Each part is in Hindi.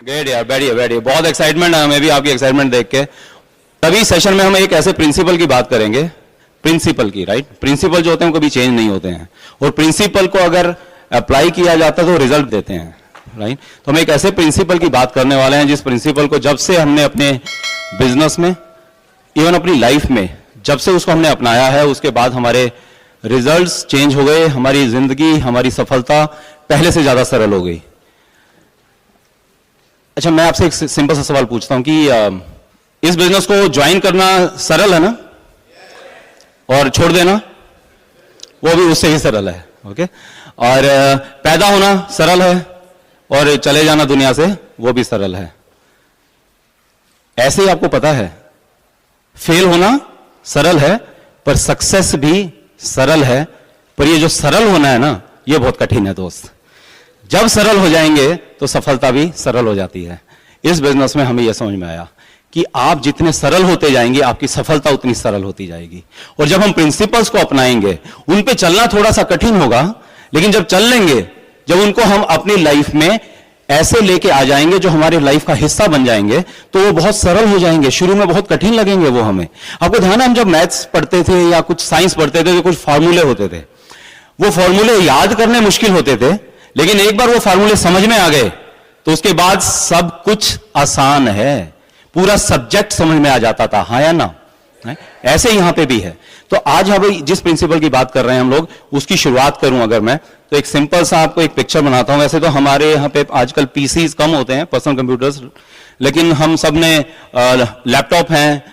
ग्रेट यार, बैठिए बैठिए, बहुत एक्साइटमेंट है हमें भी आपकी एक्साइटमेंट देख के। तभी सेशन में हम एक ऐसे प्रिंसिपल की बात करेंगे, प्रिंसिपल की, राइट। प्रिंसिपल जो होते हैं वो कभी चेंज नहीं होते हैं, और प्रिंसिपल को अगर अप्लाई किया जाता है तो रिजल्ट देते हैं, राइट। तो हम एक ऐसे प्रिंसिपल की बात करने वाले हैं जिस प्रिंसिपल को जब से हमने अपने बिजनेस में, इवन अपनी लाइफ में जब से उसको हमने अपनाया है, उसके बाद हमारे रिजल्ट्स चेंज हो गए, हमारी जिंदगी, हमारी सफलता पहले से ज्यादा सरल हो गई। अच्छा, मैं आपसे एक सिंपल सा सवाल पूछता हूं कि इस बिजनेस को ज्वाइन करना सरल है ना, और छोड़ देना वो भी उससे ही सरल है, ओके। और पैदा होना सरल है, और चले जाना दुनिया से वो भी सरल है। ऐसे ही आपको पता है फेल होना सरल है, पर सक्सेस भी सरल है। पर ये जो सरल होना है ना, ये बहुत कठिन है दोस्त। जब सरल हो जाएंगे तो सफलता भी सरल हो जाती है। इस बिजनेस में हमें यह समझ में आया कि आप जितने सरल होते जाएंगे, आपकी सफलता उतनी सरल होती जाएगी। और जब हम प्रिंसिपल्स को अपनाएंगे, उन पे चलना थोड़ा सा कठिन होगा, लेकिन जब चल लेंगे, जब उनको हम अपनी लाइफ में ऐसे लेके आ जाएंगे जो हमारी लाइफ का हिस्सा बन जाएंगे, तो वो बहुत सरल हो जाएंगे। शुरू में बहुत कठिन लगेंगे वो हमें। आपको ध्यान है, हम जब मैथ्स पढ़ते थे या कुछ साइंस पढ़ते थे तो कुछ फार्मूले होते थे, वो फार्मूले याद करने मुश्किल होते थे, लेकिन एक बार वो फार्मूले समझ में आ गए तो उसके बाद सब कुछ आसान है, पूरा सब्जेक्ट समझ में आ जाता था, हाँ या ना। ऐसे यहां पे भी है। तो आज हम जिस प्रिंसिपल की बात कर रहे हैं हम लोग, उसकी शुरुआत करूं अगर मैं, तो एक सिंपल सा आपको एक पिक्चर बनाता हूं। वैसे तो हमारे यहाँ पे आजकल पीसीज कम होते हैं, पर्सनल कंप्यूटर्स, लेकिन हम सब ने लैपटॉप हैं,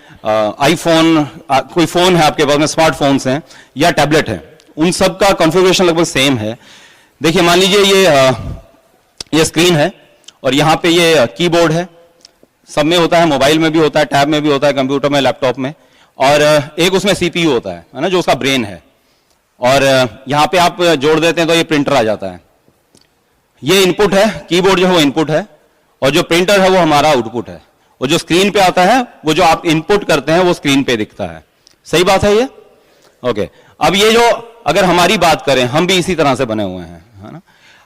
आईफोन, कोई फोन है आपके पास में, स्मार्टफोन्स हैं या टैबलेट है, उन सब का कॉन्फ़िगरेशन लगभग सेम है। देखिए, मान लीजिए ये स्क्रीन है, और यहाँ पे ये कीबोर्ड है। सब में होता है, मोबाइल में भी होता है, टैब में भी होता है, कंप्यूटर में, लैपटॉप में, और एक उसमें सीपीयू होता है ना, जो उसका ब्रेन है। और यहाँ पे आप जोड़ देते हैं तो ये प्रिंटर आ जाता है। ये इनपुट है, कीबोर्ड जो है वो इनपुट है, और जो प्रिंटर है वो हमारा आउटपुट है। और जो स्क्रीन पे आता है, वो जो आप इनपुट करते हैं वो स्क्रीन पे दिखता है। सही बात है ये, ओके। अब ये जो, अगर हमारी बात करें, हम भी इसी तरह से बने हुए हैं, है ना।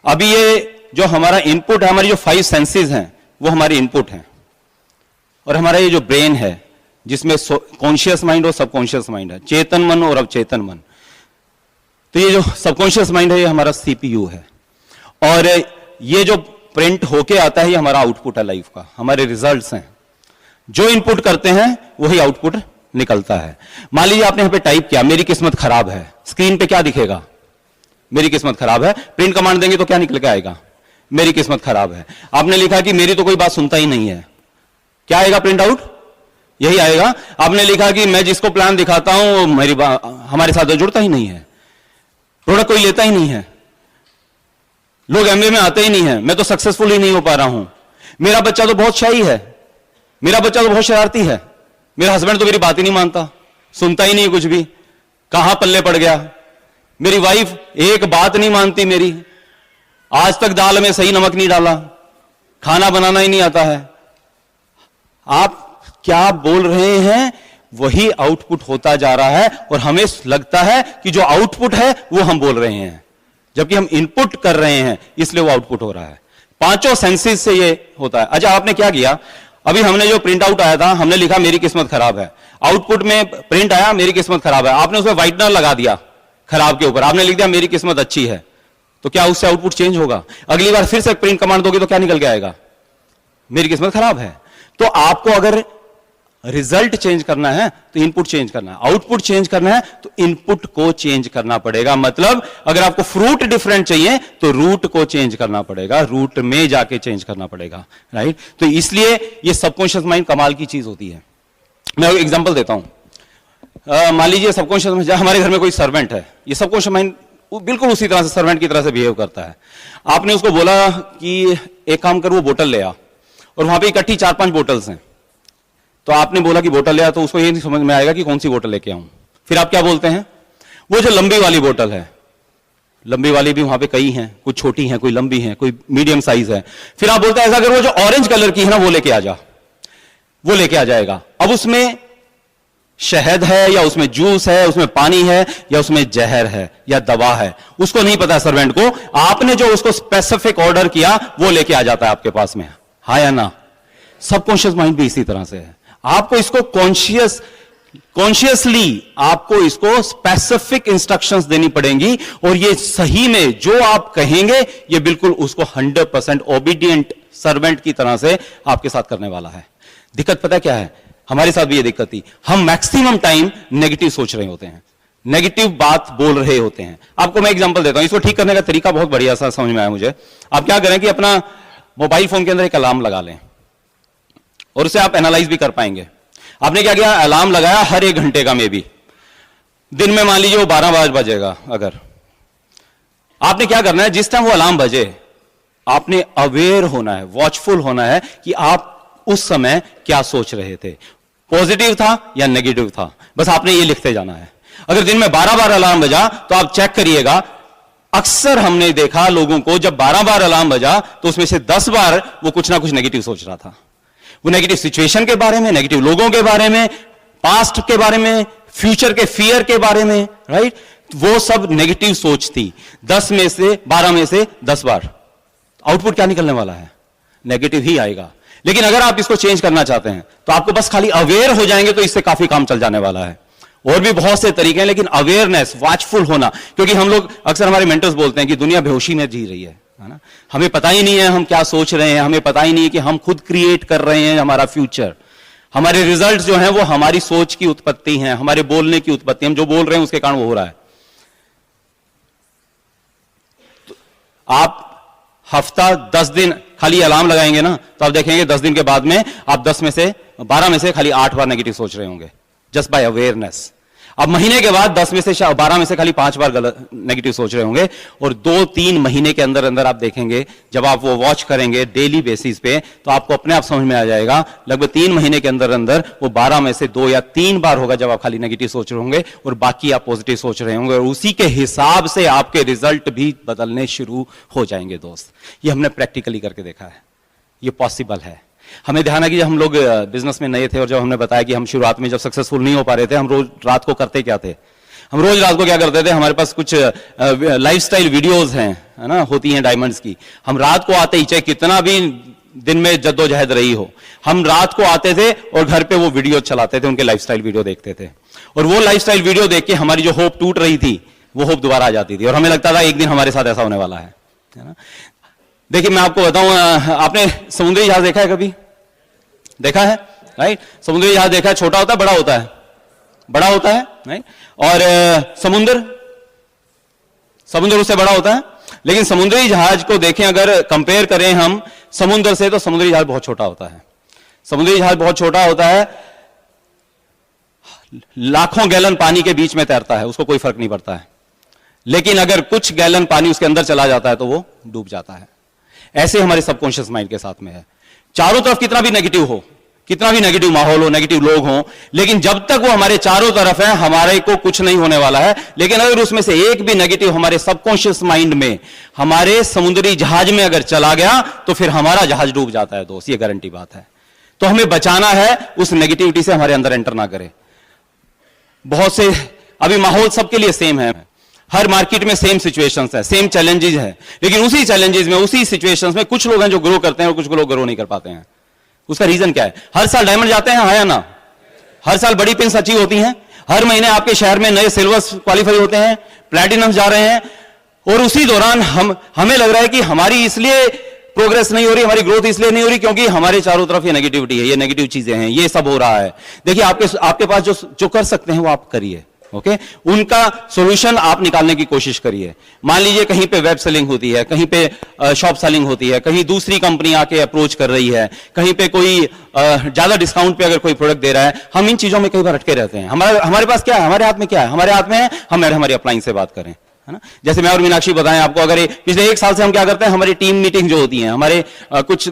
अभी ये जो हमारा इनपुट है, हमारी जो 5 सेंसेस हैं वो हमारी इनपुट हैं, और हमारा ये जो ब्रेन है, जिसमें कॉन्शियस माइंड और सबकॉन्शियस माइंड है, चेतन मन और अवचेतन मन, तो ये जो सबकॉन्शियस माइंड है ये हमारा सीपीयू है। और ये जो प्रिंट होके आता है ये हमारा आउटपुट है लाइफ का, हमारे रिजल्ट्स हैं। जो इनपुट करते हैं वही आउटपुट निकलता है। मान लीजिए आपने यहां पे टाइप किया, मेरी किस्मत खराब है, स्क्रीन पे क्या दिखेगा? मेरी किस्मत खराब है। प्रिंट कमांड देंगे तो क्या निकल के आएगा? मेरी किस्मत खराब है। आपने लिखा कि मेरी तो कोई बात सुनता ही नहीं है, क्या आएगा प्रिंट आउट? यही आएगा। आपने लिखा कि मैं जिसको प्लान दिखाता हूं मेरी हमारे साथ जुड़ता ही नहीं है, प्रोडक्ट कोई लेता ही नहीं है, लोग एमवे में आते ही नहीं है, मैं तो सक्सेसफुल ही नहीं हो पा रहा हूं, मेरा बच्चा तो बहुत शाई है, मेरा बच्चा तो बहुत शरारती है, मेरा हस्बैंड तो मेरी बात ही नहीं मानता, सुनता ही नहीं कुछ भी, कहां पल्ले पड़ गया, मेरी वाइफ एक बात नहीं मानती मेरी, आज तक दाल में सही नमक नहीं डाला, खाना बनाना ही नहीं आता है। आप क्या बोल रहे हैं वही आउटपुट होता जा रहा है, और हमें लगता है कि जो आउटपुट है वो हम बोल रहे हैं, जबकि हम इनपुट कर रहे हैं, इसलिए वो आउटपुट हो रहा है। 5 सेंसेस से ये होता है। अच्छा, आपने क्या किया, अभी हमने जो प्रिंट आउट आया था, हमने लिखा मेरी किस्मत खराब है, आउटपुट में प्रिंट आया मेरी किस्मत खराब है, आपने उसमें व्हाइटनर लगा दिया खराब के ऊपर, आपने लिख दिया मेरी किस्मत अच्छी है, तो क्या उससे आउटपुट चेंज होगा? अगली बार फिर से प्रिंट कमांड दोगे तो क्या निकल के आएगा? मेरी किस्मत खराब है। तो आपको अगर रिजल्ट चेंज करना है तो इनपुट चेंज करना है, आउटपुट चेंज करना है तो इनपुट को चेंज करना पड़ेगा। मतलब अगर आपको फ्रूट डिफरेंट चाहिए तो रूट को चेंज करना पड़ेगा, रूट में जाके चेंज करना पड़ेगा, राइट। तो इसलिए ये सबकॉन्शियस माइंड कमाल की चीज होती है। मैं एक एग्जांपल देता हूं। मान लीजिए सबकॉन्शियस माइंड, हमारे घर में कोई सर्वेंट है, ये सबकॉन्शियस माइंड बिल्कुल उसी तरह से सर्वेंट की तरह से बिहेव करता है। आपने उसको बोला कि एक काम कर, वो बोतल ले आ, और वहां पे इकट्ठी 4-5 बोतल्स हैं, तो आपने बोला कि बोतल ले आ, तो उसको ये नहीं समझ में आएगा कि कौन सी बोतल लेके आऊं। फिर आप क्या बोलते हैं? वो जो लंबी वाली बोतल है, लंबी वाली भी वहां पे कई हैं, कुछ छोटी हैं, कोई लंबी हैं, कोई मीडियम साइज है। फिर आप बोलते हैं ऐसा अगर वो जो ऑरेंज कलर की है ना वो लेके आ जा, वो लेके आ जाएगा। अब उसमें शहद है या उसमें जूस है, उसमें पानी है या उसमें जहर है या दवा है, उसको नहीं पता सर्वेंट को। आपने जो उसको स्पेसिफिक ऑर्डर किया वो लेके आ जाता है आपके पास में, हाँ या ना? सबकॉन्शियस माइंड भी इसी तरह से है। आपको इसको कॉन्शियसली आपको इसको स्पेसिफिक इंस्ट्रक्शंस देनी पड़ेंगी, और ये सही में जो आप कहेंगे ये बिल्कुल उसको 100% ओबीडियंट सर्वेंट की तरह से आपके साथ करने वाला है। दिक्कत पता क्या है? हमारे साथ भी ये दिक्कत थी, हम मैक्सिमम टाइम नेगेटिव सोच रहे होते हैं, नेगेटिव बात बोल रहे होते हैं। आपको मैं एग्जांपल देता हूं, इसको ठीक करने का तरीका बहुत बढ़िया सा समझ में आया मुझे। आप क्या करें कि अपना मोबाइल फोन के अंदर एक अलार्म लगा लें, और उसे आप एनालाइज भी कर पाएंगे। आपने क्या किया? अलार्म लगाया हर 1 घंटे का, में भी दिन में मान लीजिए वो 12 बजेगा। अगर आपने क्या करना है, जिस टाइम वो अलार्म बजे आपने अवेयर होना है, वॉचफुल होना है कि आप उस समय क्या सोच रहे थे, पॉजिटिव था या नेगेटिव था। बस आपने ये लिखते जाना है। अगर दिन में 12 बार अलार्म बजा तो आप चेक करिएगा, अक्सर हमने देखा लोगों को जब 12 बार अलार्म बजा तो उसमें से 10 बार वो कुछ ना कुछ नेगेटिव सोच रहा था। वो नेगेटिव सिचुएशन के बारे में, नेगेटिव लोगों के बारे में, पास्ट के बारे में, फ्यूचर के फियर के बारे में, राइट? वो सब नेगेटिव सोच थी। 10 में से 12 में से 10 बार आउटपुट क्या निकलने वाला है? नेगेटिव ही आएगा। लेकिन अगर आप इसको चेंज करना चाहते हैं तो आपको बस खाली अवेयर हो जाएंगे तो इससे काफी काम चल जाने वाला है। और भी बहुत से तरीके हैं, लेकिन अवेयरनेस, वॉचफुल होना, क्योंकि हम लोग अक्सर, हमारे मेंटर्स बोलते हैं कि दुनिया बेहोशी में जी रही है ना? हमें पता ही नहीं है हम क्या सोच रहे हैं, हमें पता ही नहीं है कि हम खुद क्रिएट कर रहे हैं हमारा फ्यूचर। हमारे रिजल्ट जो हैं वो हमारी सोच की उत्पत्ति हैं, हमारे बोलने की उत्पत्ति। हम जो बोल रहे हैं उसके कारण वो हो रहा है। तो आप हफ्ता 10 दिन खाली अलार्म लगाएंगे ना, तो आप देखेंगे 10 दिन के बाद में आप 10 में से 12 में से खाली 8 बार नेगेटिव सोच रहे होंगे, जस्ट बाय अवेयरनेस। अब महीने के बाद 10 में से 12 में से खाली 5 बार गलत नेगेटिव सोच रहे होंगे, और 2-3 महीने के अंदर अंदर आप देखेंगे, जब आप वो वॉच करेंगे डेली बेसिस पे, तो आपको अपने आप समझ में आ जाएगा, लगभग 3 महीने के अंदर अंदर वो 12 में से 2 या 3 बार होगा जब आप खाली नेगेटिव सोच रहे होंगे, और बाकी आप पॉजिटिव सोच रहे होंगे, और उसी के हिसाब से आपके रिजल्ट भी बदलने शुरू हो जाएंगे। दोस्त, ये हमने प्रैक्टिकली करके देखा है, ये पॉसिबल है। हमें ध्यान है कि जब हम लोग बिजनेस में नए थे, और जब हमने बताया कि हम शुरुआत में जब सक्सेसफुल नहीं हो पा रहे थे, हम रोज रात को करते क्या थे? हम रोज रात को क्या करते थे? हमारे पास कुछ लाइफस्टाइल वीडियोस हैं, है ना, होती हैं डायमंड्स की। हम रात को आते ही, चाहे कितना भी दिन में जद्दोजहद रही हो, हम रात को आते थे और घर पे वो वीडियो चलाते थे, उनके लाइफस्टाइल वीडियो देखते थे, और वो लाइफस्टाइल वीडियो देख के हमारी जो होप टूट रही थी वो होप दोबारा आ जाती थी, और हमें लगता था एक दिन हमारे साथ ऐसा होने वाला है ना। देखिए मैं आपको बताऊं, आपने समुद्री जहाज देखा है? कभी देखा है? राइट? समुद्री जहाज देखा है? छोटा होता है, बड़ा होता है? बड़ा होता है, राइट? और समुद्र उससे बड़ा होता है। लेकिन समुद्री जहाज को देखें, अगर कंपेयर करें हम समुद्र से, तो समुद्री जहाज बहुत छोटा होता है। समुद्री जहाज बहुत छोटा होता है, लाखों गैलन पानी के बीच में तैरता है, उसको कोई फर्क नहीं पड़ता है। लेकिन अगर कुछ गैलन पानी उसके अंदर चला जाता है तो वो डूब जाता है। ऐसे हमारे सबकॉन्शियस माइंड के साथ में है। चारों तरफ कितना भी नेगेटिव हो, कितना भी नेगेटिव माहौल हो, नेगेटिव लोग हों, लेकिन जब तक वो हमारे चारों तरफ है, हमारे को कुछ नहीं होने वाला है। लेकिन अगर उसमें से एक भी नेगेटिव हमारे सबकॉन्शियस माइंड में, हमारे समुद्री जहाज में अगर चला गया, तो फिर हमारा जहाज डूब जाता है दोस्त, ये गारंटी बात है। तो हमें बचाना है उस नेगेटिविटी से, हमारे अंदर एंटर ना करे। बहुत से अभी माहौल सबके लिए सेम है, हर मार्केट में सेम सिचुएशंस है, सेम चैलेंजेस है, लेकिन उसी चैलेंजेस में, उसी सिचुएशंस में कुछ लोग हैं जो ग्रो करते हैं और कुछ लोग ग्रो नहीं कर पाते हैं। उसका रीजन क्या है? हर साल डायमंड जाते हैं, हाँ या ना? हर साल बड़ी पिन्स अचीव होती हैं, हर महीने आपके शहर में नए सिल्वर्स क्वालिफाई होते हैं, प्लैटिनम जा रहे हैं, और उसी दौरान हमें लग रहा है कि हमारी इसलिए प्रोग्रेस नहीं हो रही, हमारी ग्रोथ इसलिए नहीं हो रही क्योंकि हमारे चारों तरफ ये नेगेटिविटी है, ये नेगेटिव चीजें हैं, ये सब हो रहा है। देखिए आपके पास जो कर सकते हैं वो आप करिए, ओके? उनका सॉल्यूशन आप निकालने की कोशिश करिए। मान लीजिए कहीं पे वेब सेलिंग होती है, कहीं पे शॉप सेलिंग होती है, कहीं दूसरी कंपनी आके अप्रोच कर रही है, कहीं पे कोई ज्यादा डिस्काउंट पे अगर कोई प्रोडक्ट दे रहा है, हम इन चीजों में कई बार अटके रहते हैं। हमारे पास क्या है? हमारे हाथ में क्या है? हमारे हाथ में है हम हमारी अपलाइन से बात करें, है ना? जैसे मैं और मीनाक्षी बताएं आपको, अगर पिछले 1 साल से हम क्या करते हैं, हमारी टीम मीटिंग जो होती है, हमारे कुछ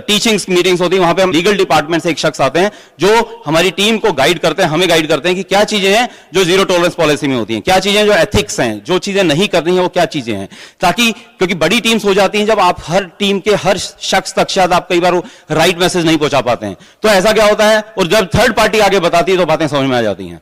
टीचिंग्स मीटिंग्स होती है, वहां पे हम लीगल डिपार्टमेंट से एक शख्स आते हैं जो हमारी टीम को गाइड करते हैं, हमें गाइड करते हैं कि क्या चीजें हैं जो जीरो टॉलरेंस पॉलिसी में होती हैं, क्या चीजें जो एथिक्स हैं, जो चीजें नहीं करनी है वो क्या चीजें हैं, ताकि, क्योंकि बड़ी टीम्स हो जाती हैं जब आप हर टीम के हर शख्स तक शायद आप कई बार राइट मैसेज नहीं पहुंचा पाते हैं, तो ऐसा क्या होता है, और जब थर्ड पार्टी आगे बताती है तो बातें समझ में आ जाती हैं।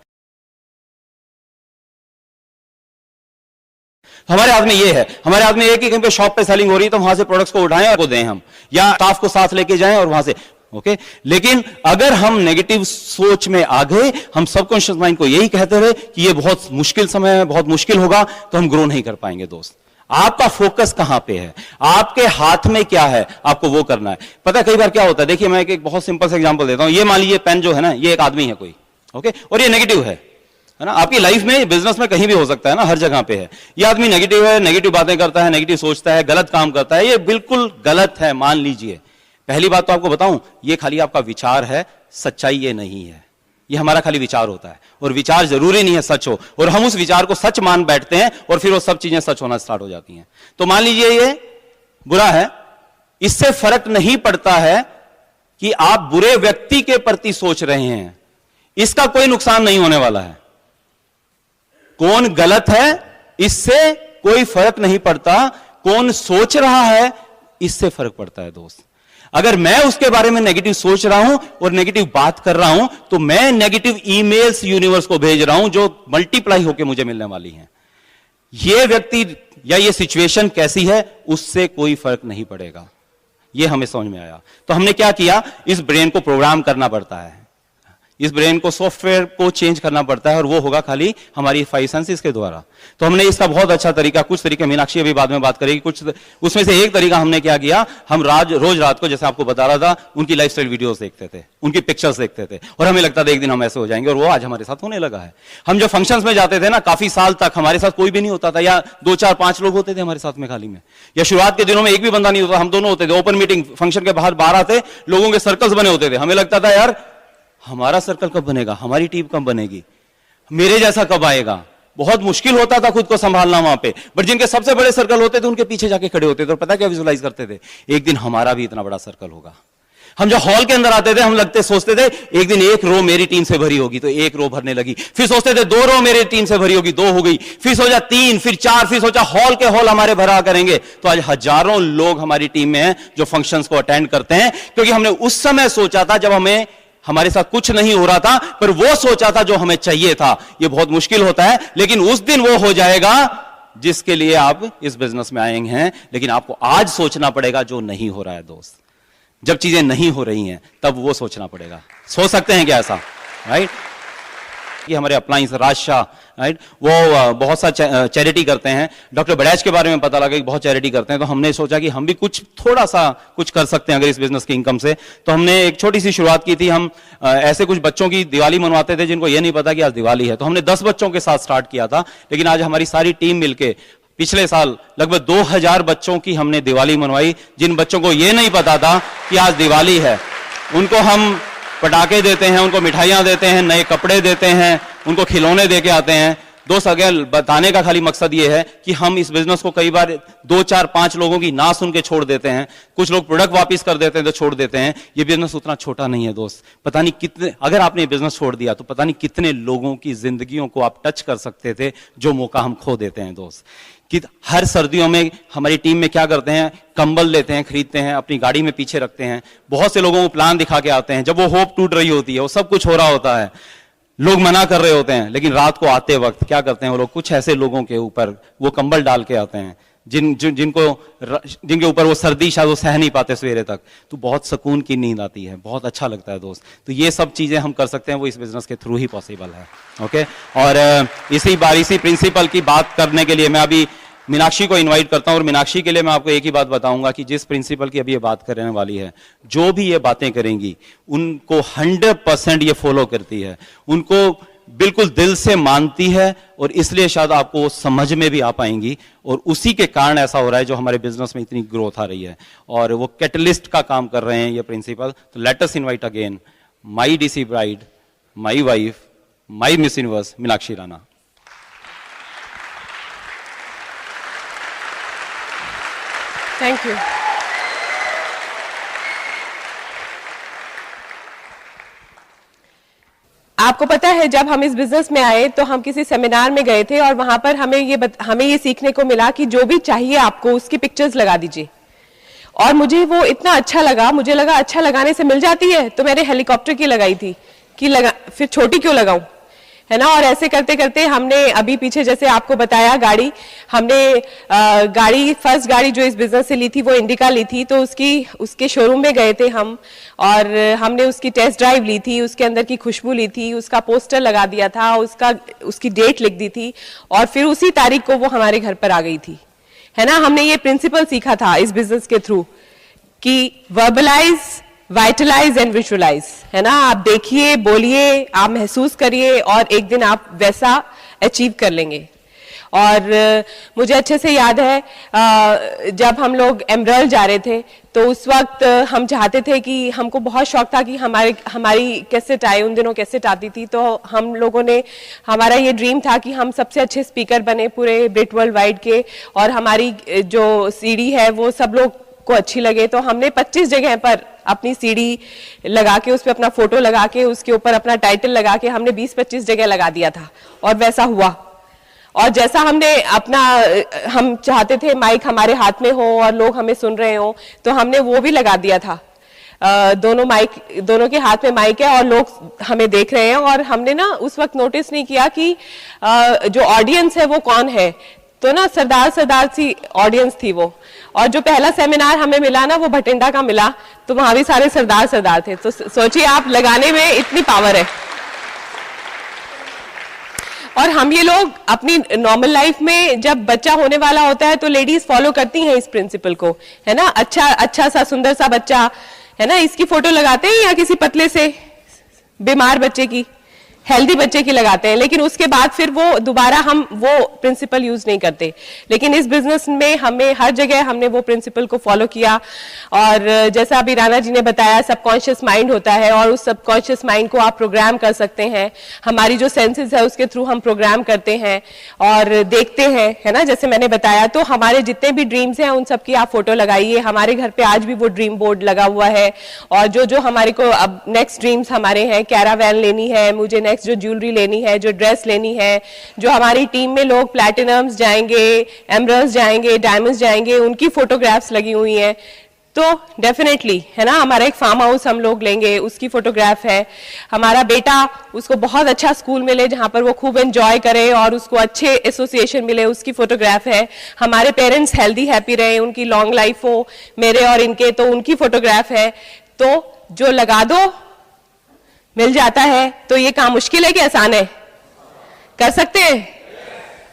हमारे हाथ में ये है, हमारे हाथ में एक ही कहीं पे शॉप पे सेलिंग हो रही है तो वहां से प्रोडक्ट्स को उठाएं और को दें हम, या स्टाफ को साथ लेके जाएं और वहां से ओके। लेकिन अगर हम नेगेटिव सोच में आ गए, हम सबकॉन्शियस माइंड को यही कहते रहे कि ये बहुत मुश्किल समय है, बहुत मुश्किल होगा, तो हम ग्रो नहीं कर पाएंगे दोस्त। आपका फोकस कहां पे है, आपके हाथ में क्या है, आपको वो करना है। पता है कई बार क्या होता है, देखिए मैं एक बहुत सिंपल सा एग्जांपल देता हूं। ये मान लीजिए पेन जो है ना, ये एक आदमी है कोई, ओके, और ये नेगेटिव है ना। आपकी लाइफ में, बिजनेस में कहीं भी हो सकता है ना, हर जगह पे है। ये आदमी नेगेटिव है, नेगेटिव बातें करता है, नेगेटिव सोचता है, गलत काम करता है, ये बिल्कुल गलत है, मान लीजिए। पहली बात तो आपको बताऊं, ये खाली आपका विचार है, सच्चाई ये नहीं है। ये हमारा खाली विचार होता है, और विचार जरूरी नहीं है सच हो, और हम उस विचार को सच मान बैठते हैं और फिर वो सब चीजें सच होना स्टार्ट हो जाती हैं। तो मान लीजिए ये बुरा है, इससे फर्क नहीं पड़ता है कि आप बुरे व्यक्ति के प्रति सोच रहे हैं, इसका कोई नुकसान नहीं होने वाला है। कौन गलत है इससे कोई फर्क नहीं पड़ता, कौन सोच रहा है इससे फर्क पड़ता है दोस्त। अगर मैं उसके बारे में नेगेटिव सोच रहा हूं और नेगेटिव बात कर रहा हूं, तो मैं नेगेटिव ईमेल्स यूनिवर्स को भेज रहा हूं जो मल्टीप्लाई होकर मुझे मिलने वाली हैं। यह व्यक्ति या ये सिचुएशन कैसी है उससे कोई फर्क नहीं पड़ेगा। यह हमें समझ में आया। तो हमने क्या किया, इस ब्रेन को प्रोग्राम करना पड़ता है, इस ब्रेन को, सॉफ्टवेयर को चेंज करना पड़ता है, और वो होगा खाली हमारी 5 सेंसेस के द्वारा। तो हमने इसका बहुत अच्छा तरीका, कुछ तरीके मीनाक्षी अभी बाद में बात करेगी, कुछ उसमें से एक तरीका हमने क्या किया, हम रोज रात को, जैसे आपको बता रहा था, उनकी लाइफस्टाइल वीडियोस देखते थे, उनकी पिक्चर्स देखते थे, और हमें लगता था एक दिन हम ऐसे हो जाएंगे, और वो आज हमारे साथ होने लगा है। हम जो फंक्शंस में जाते थे ना, काफी साल तक हमारे साथ कोई भी नहीं होता था, या 2 4 5 लोग होते थे हमारे साथ में खाली में, या शुरुआत के दिनों में एक भी बंदा नहीं होता, हम दोनों होते थे। ओपन मीटिंग, फंक्शन के बाहर 12 थे, लोगों के सर्कल्स बने होते थे। हमें लगता था यार हमारा सर्कल कब बनेगा, हमारी टीम कब बनेगी, मेरे जैसा कब आएगा। बहुत मुश्किल होता था खुद को संभालना वहां पे, बट जिनके सबसे बड़े सर्कल होते थे उनके पीछे जाके खड़े होते थे, और पता क्या विजुलाइज करते थे, एक दिन हमारा भी इतना बड़ा सर्कल होगा। हम जब हॉल के अंदर आते थे, हम सोचते थे एक दिन एक रो मेरी टीम से भरी होगी, तो एक रो भरने लगी, फिर सोचते थे 2 रो मेरी टीम से भरी होगी, 2 हो गई, फिर सोचा 3, फिर 4, फिर सोचा हॉल के हॉल हमारे भरा करेंगे। तो आज हजारों लोग हमारी टीम में हैं जो फंक्शंस को अटेंड करते हैं, क्योंकि हमने उस समय सोचा था जब हमारे साथ कुछ नहीं हो रहा था, पर वो सोचा था जो हमें चाहिए था। ये बहुत मुश्किल होता है, लेकिन उस दिन वो हो जाएगा जिसके लिए आप इस बिजनेस में आए हैं। लेकिन आपको आज सोचना पड़ेगा जो नहीं हो रहा है दोस्त। जब चीजें नहीं हो रही हैं तब वो सोचना पड़ेगा। सोच सकते हैं क्या ऐसा, राइट? कि हमारे अप्लायंस राजशाह, राइट, वो बहुत सा चैरिटी करते हैं। डॉक्टर बड़ैच के बारे में पता लगा कि बहुत चैरिटी करते हैं, तो हमने सोचा कि हम भी थोड़ा सा कुछ कर सकते हैं अगर इस बिजनेस की इनकम से। तो हमने एक छोटी सी शुरुआत की थी। हम ऐसे कुछ बच्चों की दिवाली मनवाते थे जिनको ये नहीं पता कि आज दिवाली है। तो हमने 10 बच्चों के साथ स्टार्ट किया था, लेकिन आज हमारी सारी टीम मिलके पिछले साल लगभग 2000 बच्चों की हमने दिवाली मनवाई। जिन बच्चों को ये नहीं पता था कि आज दिवाली है, उनको हम पटाखे देते हैं, उनको मिठाइयां देते हैं, नए कपड़े देते हैं, उनको खिलौने दे के आते हैं। दोस्त, अगर बताने का खाली मकसद ये है कि हम इस बिजनेस को कई बार 2 4 5 लोगों की ना सुन के छोड़ देते हैं। कुछ लोग प्रोडक्ट वापस कर देते हैं तो छोड़ देते हैं। ये बिजनेस उतना छोटा नहीं है दोस्त। पता नहीं कितने, अगर आपने बिजनेस छोड़ दिया तो पता नहीं कितने लोगों की जिंदगियों को आप टच कर सकते थे, जो मौका हम खो देते हैं दोस्त। कि हर सर्दियों में हमारी टीम में क्या करते हैं, कंबल लेते हैं, खरीदते हैं, अपनी गाड़ी में पीछे रखते हैं। बहुत से लोगों को प्लान दिखा के आते हैं, जब वो होप टूट रही होती है, वो सब कुछ हो रहा होता है, लोग मना कर रहे होते हैं, लेकिन रात को आते वक्त क्या करते हैं वो लोग, कुछ ऐसे लोगों के ऊपर वो कंबल डाल के आते हैं जिनके ऊपर वो सर्दी शायद वो सह नहीं पाते सवेरे तक। तो बहुत सुकून की नींद आती है, बहुत अच्छा लगता है दोस्त। तो ये सब चीजें हम कर सकते हैं, वो इस बिजनेस के थ्रू ही पॉसिबल है। ओके, और इसी प्रिंसिपल की बात करने के लिए मैं अभी मीनाक्षी को इनवाइट करता हूं। और मीनाक्षी के लिए मैं आपको एक ही बात बताऊंगा कि जिस प्रिंसिपल की अभी ये बात करने वाली है, जो भी ये बातें करेंगी उनको 100% ये फॉलो करती है, उनको बिल्कुल दिल से मानती है, और इसलिए शायद आपको समझ में भी आ पाएंगी। और उसी के कारण ऐसा हो रहा है जो हमारे बिजनेस में इतनी ग्रोथ आ रही है, और वो कैटलिस्ट का काम कर रहे हैं ये प्रिंसिपल। तो let us invite again my DC bride, my wife, my miss universe, Meenakshi Rana. Thank you. आपको पता है, जब हम इस बिजनेस में आए तो हम किसी सेमिनार में गए थे, और वहां पर हमें ये सीखने को मिला कि जो भी चाहिए आपको उसकी पिक्चर्स लगा दीजिए। और मुझे वो इतना अच्छा लगा, मुझे लगा अच्छा लगाने से मिल जाती है, तो मैंने हेलीकॉप्टर की लगाई थी कि फिर छोटी क्यों लगाऊं। है ना। और ऐसे करते करते हमने अभी पीछे जैसे आपको बताया गाड़ी, हमने फर्स्ट गाड़ी जो इस बिजनेस से ली थी वो इंडिका ली थी, तो उसके शोरूम में गए थे हम और हमने उसकी टेस्ट ड्राइव ली थी, उसके अंदर की खुशबू ली थी, उसका पोस्टर लगा दिया था, उसकी डेट लिख दी थी और फिर उसी तारीख को वो हमारे घर पर आ गई थी, है ना। हमने ये प्रिंसिपल सीखा था इस बिजनेस के थ्रू कि वर्बलाइज, वाइटलाइज एंड विजुअलाइज, है ना। आप देखिए, बोलिए, आप महसूस करिए और एक दिन आप वैसा अचीव कर लेंगे। और मुझे अच्छे से याद है जब हम लोग एमरल्ड जा रहे थे तो उस वक्त हम चाहते थे कि हमको बहुत शौक था कि हमारी कैसेट आए, उन दिनों कैसेट आती थी, तो हम लोगों ने, हमारा ये ड्रीम था कि हम सबसे अच्छे स्पीकर बने पूरे ब्रिट वर्ल्ड वाइड के और हमारी जो सीडी है वो सब लोग को अच्छी लगे। तो हमने 25 जगह पर अपनी सीडी लगा के उस पर अपना फोटो लगा के उसके ऊपर अपना टाइटल लगा के हमने 20-25 जगह लगा दिया था और वैसा हुआ। और जैसा हम चाहते थे माइक हमारे हाथ में हो और लोग हमें सुन रहे हो, तो हमने वो भी लगा दिया था। दोनों के हाथ में माइक है और लोग हमें देख रहे हैं और हमने ना उस वक्त नोटिस नहीं किया कि जो ऑडियंस है वो कौन है, तो ना सरदार सी ऑडियंस थी वो। और जो पहला सेमिनार हमें मिला ना वो भटिंडा का मिला, तो वहां भी सारे सरदार थे। तो सोचिए आप, लगाने में इतनी पावर है। और हम ये लोग अपनी नॉर्मल लाइफ में जब बच्चा होने वाला होता है तो लेडीज फॉलो करती हैं इस प्रिंसिपल को, है ना। अच्छा सा सुंदर सा बच्चा, है ना, इसकी फोटो लगाते हैं या किसी पतले से बीमार बच्चे की, हेल्दी बच्चे की लगाते हैं, लेकिन उसके बाद फिर वो दोबारा हम वो प्रिंसिपल यूज नहीं करते। लेकिन इस बिजनेस में हमें हर जगह हमने वो प्रिंसिपल को फॉलो किया। और जैसा अभी राणा जी ने बताया, सबकॉन्शियस माइंड होता है और उस सबकॉन्शियस माइंड को आप प्रोग्राम कर सकते हैं। हमारी जो सेंसेस है उसके थ्रू हम प्रोग्राम करते हैं और देखते हैं, है ना, जैसे मैंने बताया। तो हमारे जितने भी ड्रीम्स हैं उन सब की आप फोटो लगाइए। हमारे घर पे आज भी वो ड्रीम बोर्ड लगा हुआ है। और जो हमारे को अब नेक्स्ट ड्रीम्स हमारे हैं, कैरावैन लेनी है मुझे, नेक्स्ट जो ज्वेलरी लेनी है, जो ड्रेस लेनी है, जो हमारी टीम में लोग प्लैटिनम्स जाएंगे, एमरल्ड्स जाएंगे, डायमंड्स जाएंगे, उनकी फोटोग्राफ्स लगी हुई हैं। तो डेफिनेटली, है ना, हमारा एक फार्म हाउस हम लोग लेंगे, उसकी फोटोग्राफ है। हमारा बेटा, उसको बहुत अच्छा स्कूल मिले जहां पर वो खूब एंजॉय करे और उसको अच्छे एसोसिएशन मिले, उसकी फोटोग्राफ है। हमारे पेरेंट्स हेल्दी हैप्पी रहे, उनकी लॉन्ग लाइफ हो, मेरे और इनके, तो उनकी फोटोग्राफ है। तो जो लगा दो मिल जाता है। तो ये काम मुश्किल है कि आसान है? कर सकते हैं?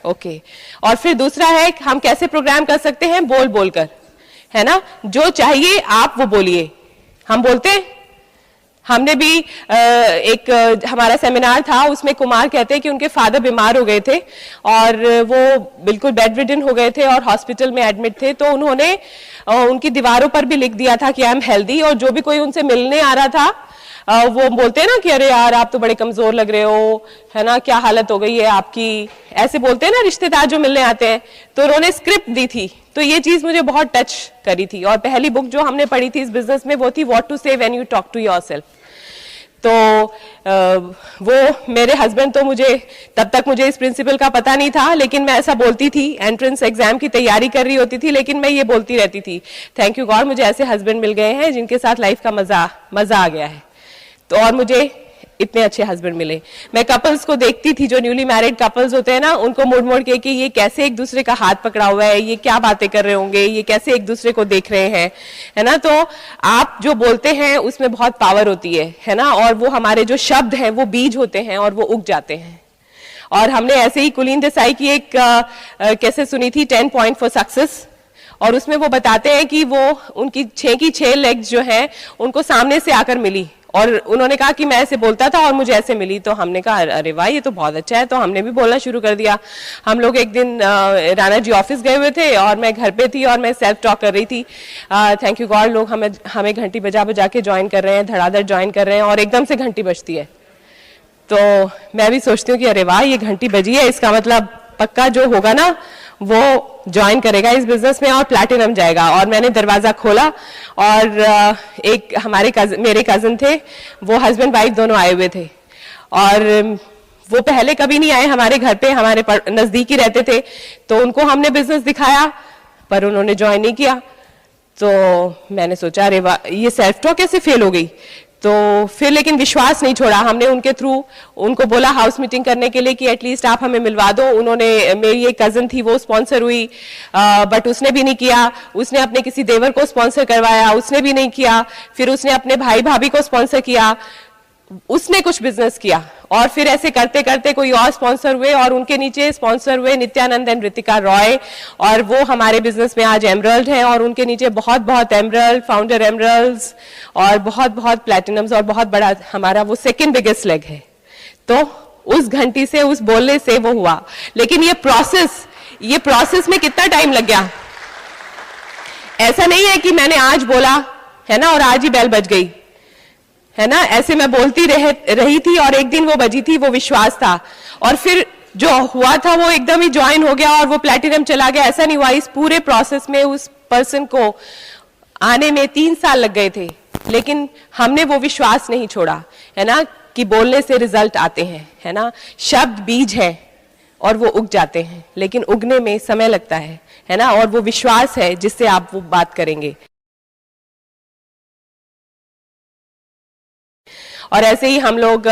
ओके। और फिर दूसरा है हम कैसे प्रोग्राम कर सकते हैं, बोल बोल कर, है ना। जो चाहिए आप वो बोलिए। हम बोलते हैं। हमने भी हमारा सेमिनार था, उसमें कुमार कहते हैं कि उनके फादर बीमार हो गए थे और वो बिल्कुल बेड रिडन हो गए थे और हॉस्पिटल में एडमिट थे। तो उन्होंने उनकी दीवारों पर भी लिख दिया था कि आई एम हेल्दी। और जो भी कोई उनसे मिलने आ रहा था वो बोलते हैं ना कि अरे यार आप तो बड़े कमजोर लग रहे हो, है ना, क्या हालत हो गई है आपकी, ऐसे बोलते हैं ना रिश्तेदार जो मिलने आते हैं। तो उन्होंने स्क्रिप्ट दी थी। तो ये चीज मुझे बहुत टच करी थी। और पहली बुक जो हमने पढ़ी थी इस बिजनेस में वो थी what to say when you talk to yourself. तो वो मेरे हस्बैंड, तो तब तक मुझे इस प्रिंसिपल का पता नहीं था, लेकिन मैं ऐसा बोलती थी। एंट्रेंस एग्जाम की तैयारी कर रही होती थी लेकिन मैं ये बोलती रहती थी। थैंक यू गॉड, मुझे ऐसे हस्बैंड मिल गए हैं जिनके साथ लाइफ का मजा आ गया है। तो और मुझे इतने अच्छे हस्बैंड मिले। मैं कपल्स को देखती थी, जो न्यूली मैरिड कपल्स होते हैं ना, उनको मुड़ के कि ये कैसे एक दूसरे का हाथ पकड़ा हुआ है, ये क्या बातें कर रहे होंगे, ये कैसे एक दूसरे को देख रहे हैं, है ना। तो आप जो बोलते हैं उसमें बहुत पावर होती है ना। और वो हमारे जो शब्द हैं वो बीज होते हैं और वो उग जाते हैं। और हमने ऐसे ही कुलीन देसाई की एक कैसे सुनी थी, 10 पॉइंट फॉर सक्सेस। और उसमें वो बताते हैं कि वो उनकी 6 की 6 लेग्स जो हैं उनको सामने से आकर मिली और उन्होंने कहा कि मैं ऐसे बोलता था और मुझे ऐसे मिली। तो हमने कहा अरे वाह, ये तो बहुत अच्छा है। तो हमने भी बोलना शुरू कर दिया। हम लोग एक दिन राणा जी ऑफिस गए हुए थे और मैं घर पे थी और मैं सेल्फ टॉक कर रही थी। थैंक यू गॉड, लोग हमें घंटी बजा के ज्वाइन कर रहे हैं, धड़ाधड़ ज्वाइन कर रहे हैं। और एकदम से घंटी बजती है तो मैं भी सोचती हूँ कि अरे वाह, ये घंटी बजी है, इसका मतलब पक्का जो होगा ना वो ज्वाइन करेगा इस बिजनेस में और प्लैटिनम जाएगा। और मैंने दरवाजा खोला और एक मेरे कजन थे, वो हस्बैंड वाइफ दोनों आए हुए थे। और वो पहले कभी नहीं आए हमारे घर पे, हमारे नजदीक ही रहते थे। तो उनको हमने बिजनेस दिखाया पर उन्होंने ज्वाइन नहीं किया। तो मैंने सोचा अरे वाह, ये सेल्फ टॉक कैसे फेल हो गई। तो फिर लेकिन विश्वास नहीं छोड़ा हमने, उनके थ्रू उनको बोला हाउस मीटिंग करने के लिए कि एटलीस्ट आप हमें मिलवा दो। उन्होंने, मेरी एक कजन थी वो स्पॉन्सर हुई, बट उसने भी नहीं किया। उसने अपने किसी देवर को स्पॉन्सर करवाया, उसने भी नहीं किया। फिर उसने अपने भाई भाभी को स्पॉन्सर किया, उसने कुछ बिजनेस किया, और फिर ऐसे करते करते कोई और स्पॉन्सर हुए, और उनके नीचे स्पॉन्सर हुए नित्यानंद एंड ऋतिका रॉय, और वो हमारे बिजनेस में आज एमरल्ड हैं, और उनके नीचे बहुत बहुत एमरल्ड, फाउंडर एमरल्ड्स, और बहुत बहुत प्लैटिनम्स, और बहुत बड़ा हमारा वो सेकंड बिगेस्ट लेग है। तो उस घंटी से, उस बोलने से वो हुआ। लेकिन ये प्रोसेस में कितना टाइम लग गया। ऐसा नहीं है कि मैंने आज बोला है ना और आज ही बेल बज गई, है ना। ऐसे मैं बोलती रही थी, और एक दिन वो बजी थी, वो विश्वास था, और फिर जो हुआ था वो एकदम ही ज्वाइन हो गया और वो प्लैटिनम चला गया। ऐसा नहीं हुआ। इस पूरे प्रोसेस में उस पर्सन को आने में 3 साल लग गए थे, लेकिन हमने वो विश्वास नहीं छोड़ा, है ना, कि बोलने से रिजल्ट आते हैं, है ना। शब्द बीज है और वो उग जाते हैं, लेकिन उगने में समय लगता है ना, और वो विश्वास है जिससे आप वो बात करेंगे। और ऐसे ही हम लोग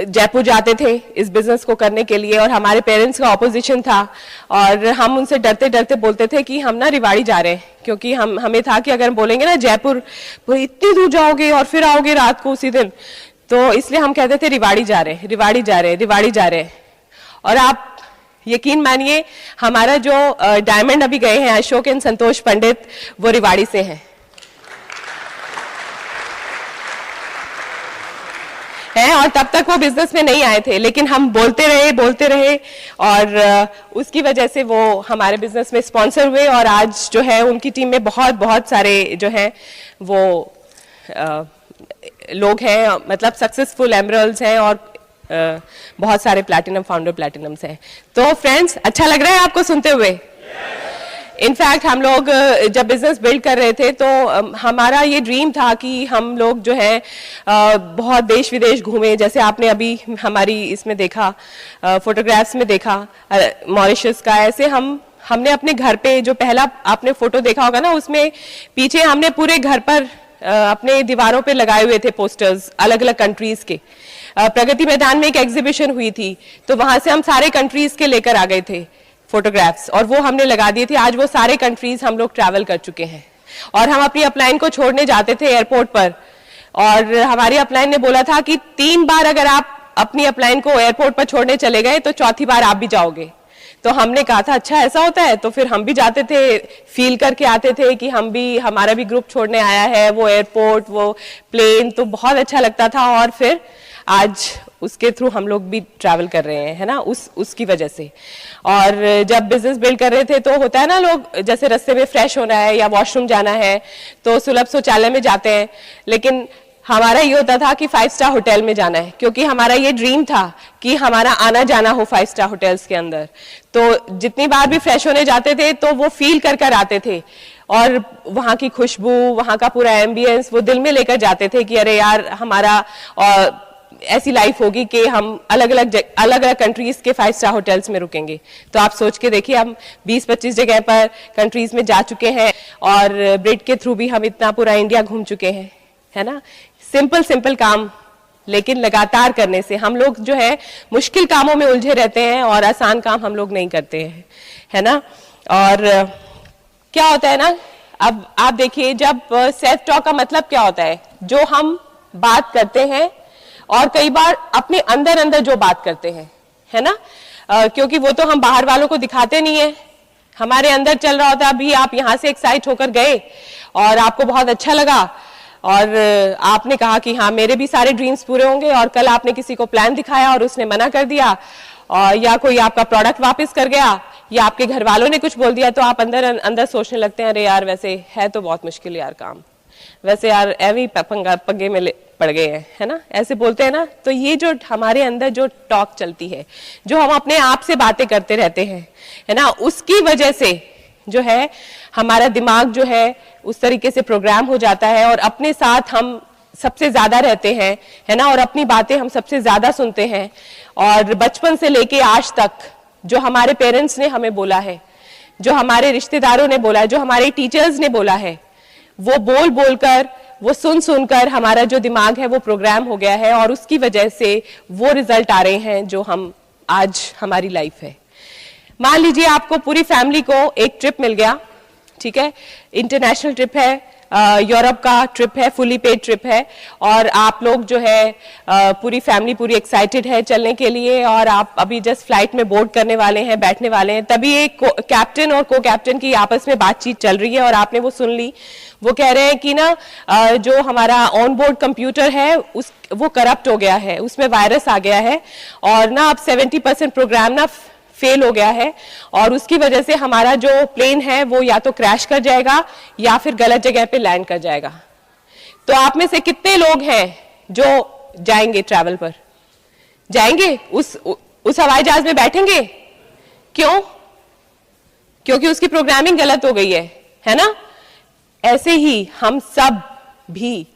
जयपुर जाते थे इस बिजनेस को करने के लिए, और हमारे पेरेंट्स का ऑपोजिशन था, और हम उनसे डरते डरते बोलते थे कि हम ना रिवाड़ी जा रहे हैं, क्योंकि हमें था कि अगर हम बोलेंगे ना जयपुर इतनी दूर जाओगे और फिर आओगे रात को उसी दिन, तो इसलिए हम कहते थे रिवाड़ी जा रहे हैं, रिवाड़ी जा रहे हैं, रिवाड़ी जा रहे हैं। और आप यकीन मानिए, हमारा जो डायमंड अभी गए हैं अशोक एंड संतोष पंडित, वो रिवाड़ी से हैं और तब तक वो बिजनेस में नहीं आए थे, लेकिन हम बोलते रहे, और उसकी वजह से वो हमारे बिजनेस में स्पॉन्सर हुए, और आज जो है उनकी टीम में बहुत बहुत सारे जो हैं वो लोग हैं, मतलब सक्सेसफुल एमरल्ड्स हैं, और बहुत सारे प्लैटिनम फाउंडर प्लैटिनम्स हैं। तो फ्रेंड्स, अच्छा लग रहा है आपको सुनते हुए? इनफैक्ट हम लोग जब बिजनेस बिल्ड कर रहे थे तो हमारा ये ड्रीम था कि हम लोग जो है बहुत देश विदेश घूमें, जैसे आपने अभी हमारी इसमें देखा, फोटोग्राफ्स में देखा मॉरिशस का। ऐसे हमने अपने घर पे जो पहला आपने फोटो देखा होगा ना, उसमें पीछे हमने पूरे घर पर अपने दीवारों पे लगाए हुए थे पोस्टर्स अलग अलग कंट्रीज के। प्रगति मैदान में एक एग्जीबिशन हुई थी, तो वहां से हम सारे कंट्रीज के लेकर आ गए थे फोटोग्राफ्स, और वो हमने लगा दिए थे। आज वो सारे कंट्रीज हम लोग ट्रैवल कर चुके हैं, और हम अपनी अपलाइन को छोड़ने जाते थे एयरपोर्ट पर, और हमारी अपलाइन ने बोला था कि 3 बार अगर आप अपनी अपलाइन को एयरपोर्ट पर छोड़ने चले गए तो चौथी बार आप भी जाओगे। तो हमने कहा था अच्छा ऐसा होता है, तो फिर हम भी जाते थे, फील करके आते थे कि हमारा भी ग्रुप छोड़ने आया है, वो एयरपोर्ट, वो प्लेन, तो बहुत अच्छा लगता था। और फिर आज उसके थ्रू हम लोग भी ट्रैवल कर रहे हैं, है ना, उसकी वजह से। और जब बिजनेस बिल्ड कर रहे थे तो होता है ना, लोग जैसे रास्ते में फ्रेश होना है या वॉशरूम जाना है तो सुलभ शौचालय में जाते हैं, लेकिन हमारा ये होता था कि 5 स्टार होटल में जाना है, क्योंकि हमारा ये ड्रीम था कि हमारा आना जाना हो 5 स्टार होटल्स के अंदर। तो जितनी बार भी फ्रेश होने जाते थे तो वो फील कर आते थे, और वहाँ की खुशबू, वहाँ का पूरा एम्बियंस वो दिल में लेकर जाते थे कि अरे यार हमारा ऐसी लाइफ होगी कि हम अलग अलग कंट्रीज के 5 स्टार होटल्स में रुकेंगे। तो आप सोच के देखिए, हम 20-25 जगह पर कंट्रीज में जा चुके हैं, और ब्रिड के थ्रू भी हम इतना पूरा इंडिया घूम चुके हैं, है ना। सिंपल काम, लेकिन लगातार करने से हम लोग जो है मुश्किल कामों में उलझे रहते हैं और आसान काम हम लोग नहीं करते हैं, है ना। और क्या होता है ना, अब आप देखिए, जब सेल्फ टॉक का मतलब क्या होता है, जो हम बात करते हैं और कई बार अपने अंदर जो बात करते हैं, है ना, क्योंकि वो तो हम बाहर वालों को दिखाते नहीं है, हमारे अंदर चल रहा होता है। अभी आप यहाँ से एक्साइट होकर गए और आपको बहुत अच्छा लगा, और आपने कहा कि हाँ मेरे भी सारे ड्रीम्स पूरे होंगे, और कल आपने किसी को प्लान दिखाया और उसने मना कर दिया, और या कोई आपका प्रोडक्ट वापस कर गया, या आपके घर वालों ने कुछ बोल दिया, तो आप अंदर सोचने लगते हैं अरे यार वैसे है तो बहुत मुश्किल यार काम, वैसे यार एवं पंगे में पड़ गए हैं, है ना, ऐसे बोलते हैं ना। तो ये जो हमारे अंदर जो टॉक चलती है, जो हम अपने आप से बातें करते रहते हैं, है ना, उसकी वजह से जो है हमारा दिमाग जो है उस तरीके से प्रोग्राम हो जाता है, और अपने साथ हम सबसे ज्यादा रहते हैं, है ना, और अपनी बातें हम सबसे ज्यादा सुनते हैं। और बचपन से लेके आज तक जो हमारे पेरेंट्स ने हमें बोला है, जो हमारे रिश्तेदारों ने बोला है, जो हमारे टीचर्स ने बोला है, वो बोल कर वो सुन सुनकर हमारा जो दिमाग है वो प्रोग्राम हो गया है और उसकी वजह से वो रिजल्ट आ रहे हैं जो हम आज हमारी लाइफ है। मान लीजिए आपको पूरी फैमिली को एक ट्रिप मिल गया, ठीक है, इंटरनेशनल ट्रिप है, यूरोप का ट्रिप है, फुली पेड ट्रिप है और आप लोग जो है पूरी फैमिली पूरी एक्साइटेड है चलने के लिए और आप अभी जस्ट फ्लाइट में बोर्ड करने वाले हैं, बैठने वाले हैं, तभी एक कैप्टन और को कैप्टन की आपस में बातचीत चल रही है और आपने वो सुन ली। वो कह रहे हैं कि ना जो हमारा ऑन बोर्ड कंप्यूटर है वो करप्ट हो गया है, उसमें वायरस आ गया है और ना अब 70% प्रोग्राम ना फेल हो गया है और उसकी वजह से हमारा जो प्लेन है वो या तो क्रैश कर जाएगा या फिर गलत जगह पे लैंड कर जाएगा। तो आप में से कितने लोग हैं जो जाएंगे, ट्रैवल पर जाएंगे, उस हवाई जहाज में बैठेंगे? क्यों? क्योंकि उसकी प्रोग्रामिंग गलत हो गई है ना? ऐसे ही हम सब भी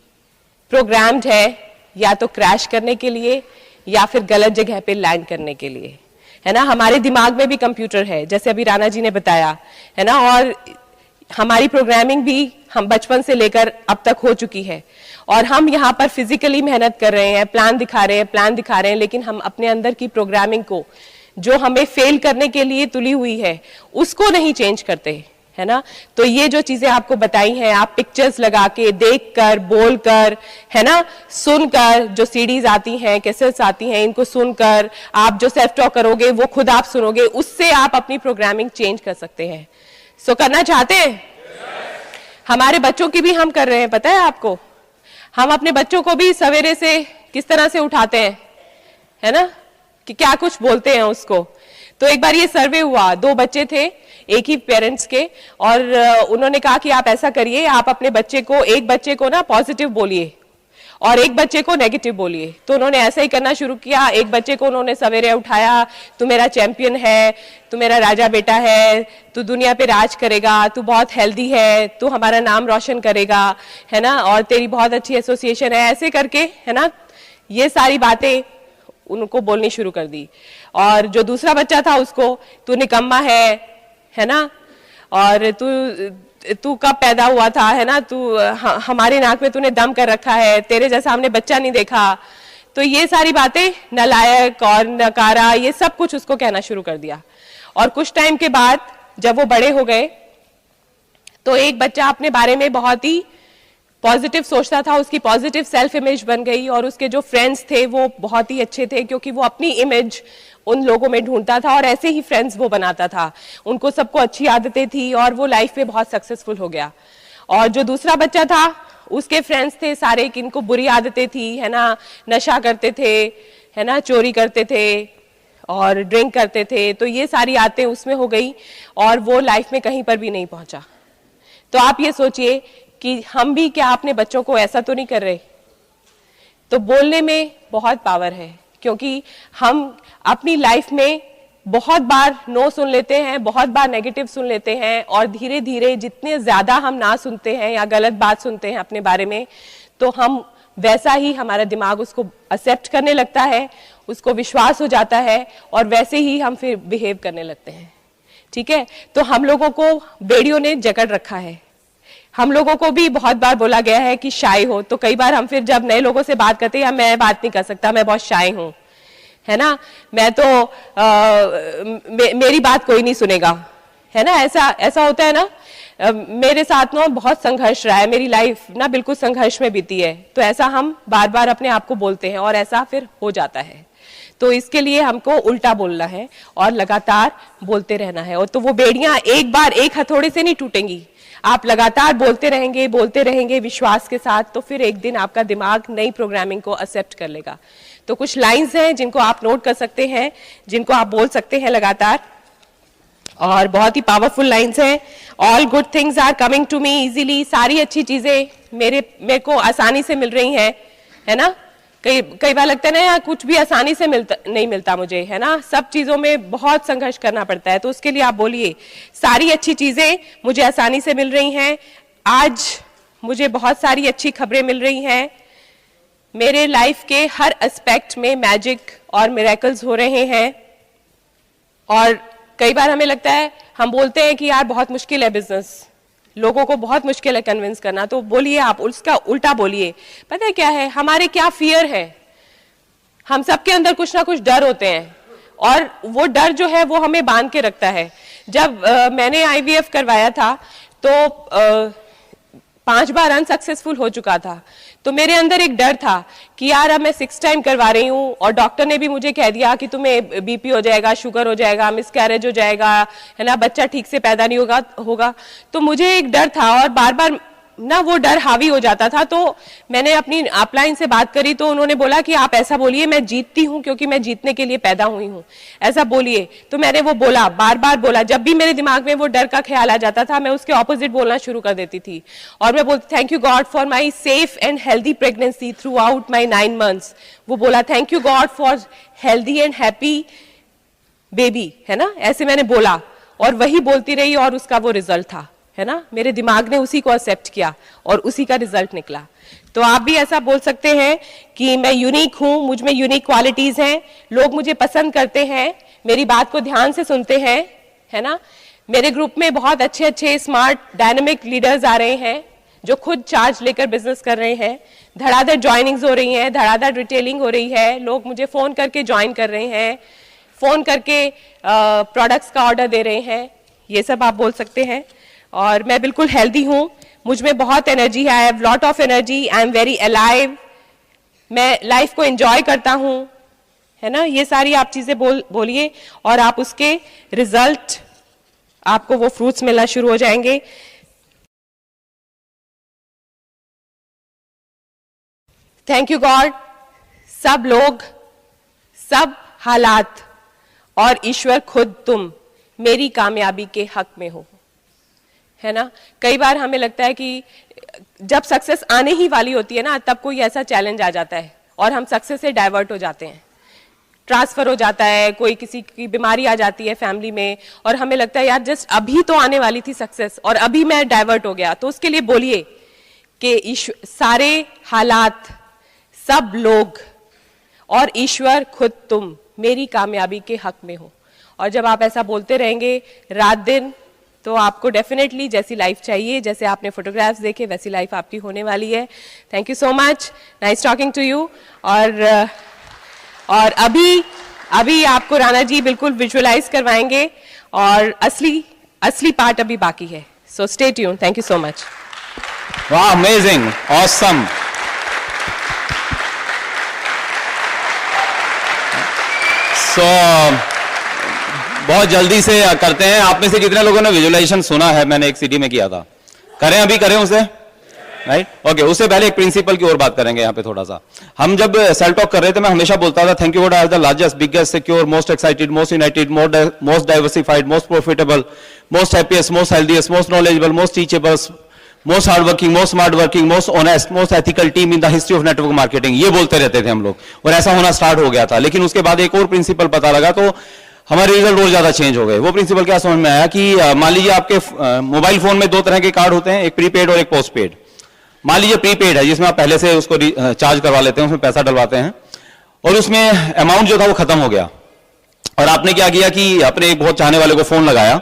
प्रोग्राम्ड है या तो क्रैश करने के लिए या फिर गलत जगह पे लैंड करने के लिए, है ना? हमारे दिमाग में भी कंप्यूटर है, जैसे अभी राणा जी ने बताया, है ना? और हमारी प्रोग्रामिंग भी हम बचपन से लेकर अब तक हो चुकी है और हम यहाँ पर फिजिकली मेहनत कर रहे हैं, प्लान दिखा रहे हैं, लेकिन हम अपने अंदर की प्रोग्रामिंग को जो हमें फेल करने के लिए तुली हुई है उसको नहीं चेंज करते, है ना? तो ये जो चीजें आपको बताई हैं, आप पिक्चर्स लगा के, देख कर, बोल कर, है ना, सुनकर, जो सीडीज आती हैं, कैसेट्स आती हैं, इनको सुनकर आप जो सेल्फ टॉक करोगे वो खुद आप सुनोगे, उससे आप अपनी प्रोग्रामिंग चेंज कर सकते हैं। सो करना चाहते हैं? हमारे बच्चों की भी हम कर रहे हैं, पता है आपको? हम अपने बच्चों को भी सवेरे से किस तरह से उठाते हैं, है ना, कि क्या कुछ बोलते हैं उसको। तो एक बार ये सर्वे हुआ, 2 बच्चे थे एक ही पेरेंट्स के और उन्होंने कहा कि आप ऐसा करिए, आप अपने बच्चे को, एक बच्चे को ना पॉजिटिव बोलिए और एक बच्चे को नेगेटिव बोलिए। तो उन्होंने ऐसा ही करना शुरू किया। एक बच्चे को उन्होंने सवेरे उठाया, तू मेरा चैंपियन है, तू मेरा राजा बेटा है, तू दुनिया पे राज करेगा, तू बहुत हेल्दी है, तू हमारा नाम रोशन करेगा, है ना, और तेरी बहुत अच्छी एसोसिएशन है, ऐसे करके, है ना, ये सारी बातें उनको बोलनी शुरू कर दी। और जो दूसरा बच्चा था उसको, तू निकम्मा है ना, और तू कब पैदा हुआ था, है ना, तू हमारी नाक में तूने दम कर रखा है, तेरे जैसा हमने बच्चा नहीं देखा। तो ये सारी बातें, नालायक और नकारा, ये सब कुछ उसको कहना शुरू कर दिया। और कुछ टाइम के बाद जब वो बड़े हो गए तो एक बच्चा अपने बारे में बहुत ही पॉजिटिव सोचता था, उसकी पॉजिटिव सेल्फ इमेज बन गई और उसके जो फ्रेंड्स थे वो बहुत ही अच्छे थे क्योंकि वो अपनी इमेज उन लोगों में ढूंढता था और ऐसे ही फ्रेंड्स वो बनाता था। उनको सबको अच्छी आदतें थी और वो लाइफ में बहुत सक्सेसफुल हो गया। और जो दूसरा बच्चा था उसके फ्रेंड्स थे सारे किनको बुरी आदतें थी, है ना, नशा करते थे, है ना, चोरी करते थे और ड्रिंक करते थे। तो ये सारी आदतें उसमें हो गई और वो लाइफ में कहीं पर भी नहीं पहुंचा। तो आप ये सोचिए कि हम भी क्या अपने बच्चों को ऐसा तो नहीं कर रहे? तो बोलने में बहुत पावर है क्योंकि हम अपनी लाइफ में बहुत बार नो सुन लेते हैं, बहुत बार नेगेटिव सुन लेते हैं और धीरे धीरे जितने ज्यादा हम ना सुनते हैं या गलत बात सुनते हैं अपने बारे में, तो हम वैसा ही हमारा दिमाग उसको एक्सेप्ट करने लगता है, उसको विश्वास हो जाता है और वैसे ही हम फिर बिहेव करने लगते हैं। ठीक है, तो हम लोगों को बेड़ियों ने जकड़ रखा है। हम लोगों को भी बहुत बार बोला गया है कि शाय हो, तो कई बार हम फिर जब नए लोगों से बात करते हैं, मैं बात नहीं कर सकता, मैं बहुत शाय हूं, है ना, मैं तो मेरी बात कोई नहीं सुनेगा, है ना, ऐसा होता है ना। मेरे साथ ना बहुत संघर्ष रहा है, मेरी लाइफ ना बिल्कुल संघर्ष में बीती है। तो ऐसा हम बार बार अपने आप को बोलते हैं और ऐसा फिर हो जाता है। तो इसके लिए हमको उल्टा बोलना है और लगातार बोलते रहना है। और तो वो बेड़ियां एक बार एक हथौड़े से नहीं टूटेंगी, आप लगातार बोलते रहेंगे विश्वास के साथ, तो फिर एक दिन आपका दिमाग नई प्रोग्रामिंग को एक्सेप्ट कर लेगा। तो कुछ लाइंस हैं जिनको आप नोट कर सकते हैं, जिनको आप बोल सकते हैं लगातार, और बहुत ही पावरफुल लाइंस हैं। All good things are coming to me easily, सारी अच्छी चीजें मेरे को आसानी से मिल रही हैं, है ना। कई बार लगता है ना यार कुछ भी आसानी से नहीं मिलता मुझे, है ना, सब चीजों में बहुत संघर्ष करना पड़ता है। तो उसके लिए आप बोलिए, सारी अच्छी चीजें मुझे आसानी से मिल रही हैं, आज मुझे बहुत सारी अच्छी खबरें मिल रही हैं, मेरे लाइफ के हर एस्पेक्ट में मैजिक और मिरेकल्स हो रहे हैं। और कई बार हमें लगता है, हम बोलते हैं कि यार बहुत मुश्किल है बिजनेस, लोगों को बहुत मुश्किल है कन्विंस करना, तो बोलिए आप उसका उल्टा बोलिए। पता है क्या है, हमारे क्या फियर है, हम सबके अंदर कुछ ना कुछ डर होते हैं और वो डर जो है वो हमें बांध के रखता है। जब मैंने IVF करवाया था तो 5 बार अनसक्सेसफुल हो चुका था, तो मेरे अंदर एक डर था कि यार अब मैं 6 टाइम करवा रही हूँ और डॉक्टर ने भी मुझे कह दिया कि तुम्हें BP हो जाएगा, शुगर हो जाएगा, मिसकैरेज हो जाएगा, है ना, बच्चा ठीक से पैदा नहीं होगा। तो मुझे एक डर था और बार बार ना वो डर हावी हो जाता था। तो मैंने अपनी अपलाइन से बात करी तो उन्होंने बोला कि आप ऐसा बोलिए, मैं जीतती हूँ क्योंकि मैं जीतने के लिए पैदा हुई हूँ, ऐसा बोलिए। तो मैंने वो बोला, बार बार बोला। जब भी मेरे दिमाग में वो डर का ख्याल आ जाता था मैं उसके ऑपोजिट बोलना शुरू कर देती थी और मैं बोलती thank you God for my safe and healthy pregnancy through out my 9 months। वो बोला thank you God for healthy and happy baby, है ना, ऐसे मैंने बोला और वही बोलती रही और उसका वो रिजल्ट था, है ना। मेरे दिमाग ने उसी को एक्सेप्ट किया और उसी का रिजल्ट निकला। तो आप भी ऐसा बोल सकते हैं कि मैं यूनिक हूं, मुझ में यूनिक क्वालिटीज हैं, लोग मुझे पसंद करते हैं, मेरी बात को ध्यान से सुनते हैं, है ना। मेरे ग्रुप में बहुत अच्छे अच्छे स्मार्ट डायनेमिक लीडर्स आ रहे हैं जो खुद चार्ज लेकर बिजनेस कर रहे हैं। धड़ाधड़ ज्वाइनिंग्स हो रही हैं, धड़ाधड़ रिटेलिंग हो रही है, लोग मुझे फोन करके ज्वाइन कर रहे हैं, फोन करके प्रोडक्ट्स का ऑर्डर दे रहे हैं। ये सब आप बोल सकते हैं। और मैं बिल्कुल हेल्दी हूँ, मुझ में बहुत एनर्जी है, I have lot of energy, I am very alive, मैं लाइफ को एंजॉय करता हूँ, है ना। ये सारी आप चीजें बोलिए और आप उसके रिजल्ट, आपको वो फ्रूट्स मिलना शुरू हो जाएंगे। थैंक यू गॉड, सब लोग, सब हालात और ईश्वर खुद तुम मेरी कामयाबी के हक में हो, है ना। कई बार हमें लगता है कि जब सक्सेस आने ही वाली होती है ना, तब कोई ऐसा चैलेंज आ जाता है और हम सक्सेस से डाइवर्ट हो जाते हैं, ट्रांसफर हो जाता है, कोई किसी की बीमारी आ जाती है फैमिली में और हमें लगता है यार जस्ट अभी तो आने वाली थी सक्सेस और अभी मैं डाइवर्ट हो गया। तो उसके लिए बोलिए कि सारे हालात, सब लोग और ईश्वर खुद तुम मेरी कामयाबी के हक में हो। और जब आप ऐसा बोलते रहेंगे रात दिन, तो आपको डेफिनेटली जैसी लाइफ चाहिए, जैसे आपने फोटोग्राफ्स देखे, वैसी लाइफ आपकी होने वाली है। Thank you so much, nice talking to you. और अभी आपको राणा जी बिल्कुल विजुअलाइज करवाएंगे और असली पार्ट अभी बाकी है। So stay tuned. Thank you so much. वाह, अमेजिंग, ऑसम। सो बहुत जल्दी से करते हैं। आप में से कितने लोगों ने विजुअलाइजेशन सुना है? मैंने एक CD में किया था। करें, अभी करें उसे, राइट? ओके, उससे पहले एक प्रिंसिपल की और बात करेंगे यहाँ पे थोड़ा सा। हम जब सेल टॉक कर रहे थे, मैं हमेशा बोलता था thank you God I am the largest, biggest, secure, most excited, most United, most diversified, most profitable, most happiest, most healthiest, most knowledgeable, most teachable, most hard working, most smart working, most honest, most ethical team in the history of network marketing. ये बोलते रहते थे हम लोग और ऐसा होना स्टार्ट हो गया था। लेकिन उसके बाद एक और प्रिंसिपल पता लगा तो हमारे रिजल्ट और ज्यादा चेंज हो गए। वो प्रिंसिपल क्या समझ में आया कि मान लीजिए आपके मोबाइल फोन में 2 तरह के कार्ड होते हैं, एक प्रीपेड और एक पोस्टपेड। मान लीजिए प्रीपेड है जिसमें आप पहले से उसको चार्ज करवा लेते हैं, उसमें पैसा डलवाते हैं और उसमें अमाउंट जो था वो खत्म हो गया और आपने क्या किया कि अपने एक बहुत चाहने वाले को फोन लगाया।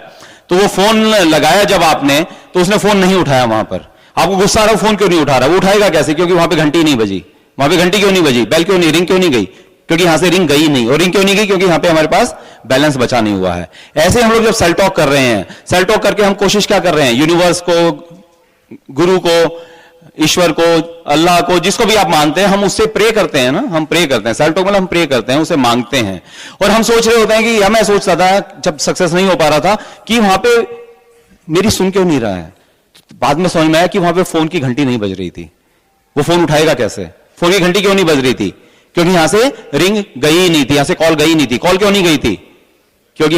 तो वो फोन लगाया जब आपने, तो उसने फोन नहीं उठाया। वहां पर आपको गुस्सा आ रहा, फोन क्यों नहीं उठा रहा? वो उठाएगा कैसे? क्योंकि वहां पे घंटी नहीं बजी। वहां पे घंटी क्यों नहीं बजी? बेल क्यों नहीं, रिंग क्यों नहीं गई? क्योंकि यहां से रिंग गई नहीं। और रिंग क्यों नहीं गई? क्योंकि यहां पे हमारे पास बैलेंस बचा नहीं हुआ है। ऐसे हम लोग जब सेल टॉक कर रहे हैं, सेल टॉक करके हम कोशिश क्या कर रहे हैं? यूनिवर्स को, गुरु को, ईश्वर को, अल्लाह को, जिसको भी आप मानते हैं, हम उससे प्रे करते हैं ना। हम प्रे करते हैं, सेल टॉक मतलब हम प्रे करते हैं, उसे मांगते हैं। और हम सोच रहे होते हैं कि मैं सोचता था जब सक्सेस नहीं हो पा रहा था कि वहां पे मेरी सुन क्यों नहीं रहा है। बाद में समझ में आया कि वहां पे फोन की घंटी नहीं बज रही थी। वो फोन उठाएगा कैसे? फोन की घंटी क्यों नहीं बज रही थी? क्योंकि यहां से रिंग गई ही नहीं थी, यहां से कॉल गई नहीं थी। कॉल क्यों नहीं गई थी? क्योंकि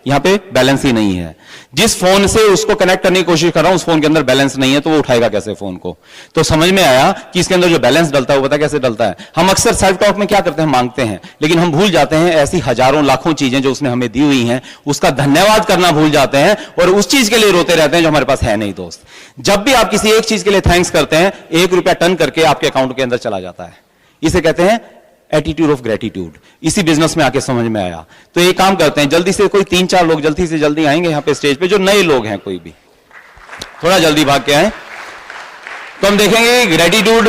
यहां पे बैलेंस ही नहीं है। जिस फोन से उसको कनेक्ट करने की कोशिश कर रहा हूं उस फोन के अंदर बैलेंस नहीं है, तो वो उठाएगा कैसे फोन को? तो समझ में आया कि इसके अंदर जो बैलेंस डलता है वो पता कैसे डलता है। हम अक्सर सेल्फ टॉक में क्या करते हैं? मांगते हैं, लेकिन हम भूल जाते हैं ऐसी हजारों लाखों चीजें जो उसने हमें दी हुई हैं, उसका धन्यवाद करना भूल जाते हैं और उस चीज के लिए रोते रहते हैं जो हमारे पास है नहीं। दोस्त, जब भी आप किसी एक चीज के लिए थैंक्स करते हैं, 1 रुपया टर्न करके आपके अकाउंट के अंदर चला जाता है। इसे कहते हैं एटीट्यूड ऑफ ग्रेटिट्यूड। इसी बिजनेस में आके समझ में आया। तो एक काम करते हैं, जल्दी से कोई 3-4 लोग जल्दी से जल्दी आएंगे यहाँ पे स्टेज पे, जो नए लोग हैं कोई भी। थोड़ा जल्दी भाग के आए। तो हम देखेंगे ग्रेटिट्यूड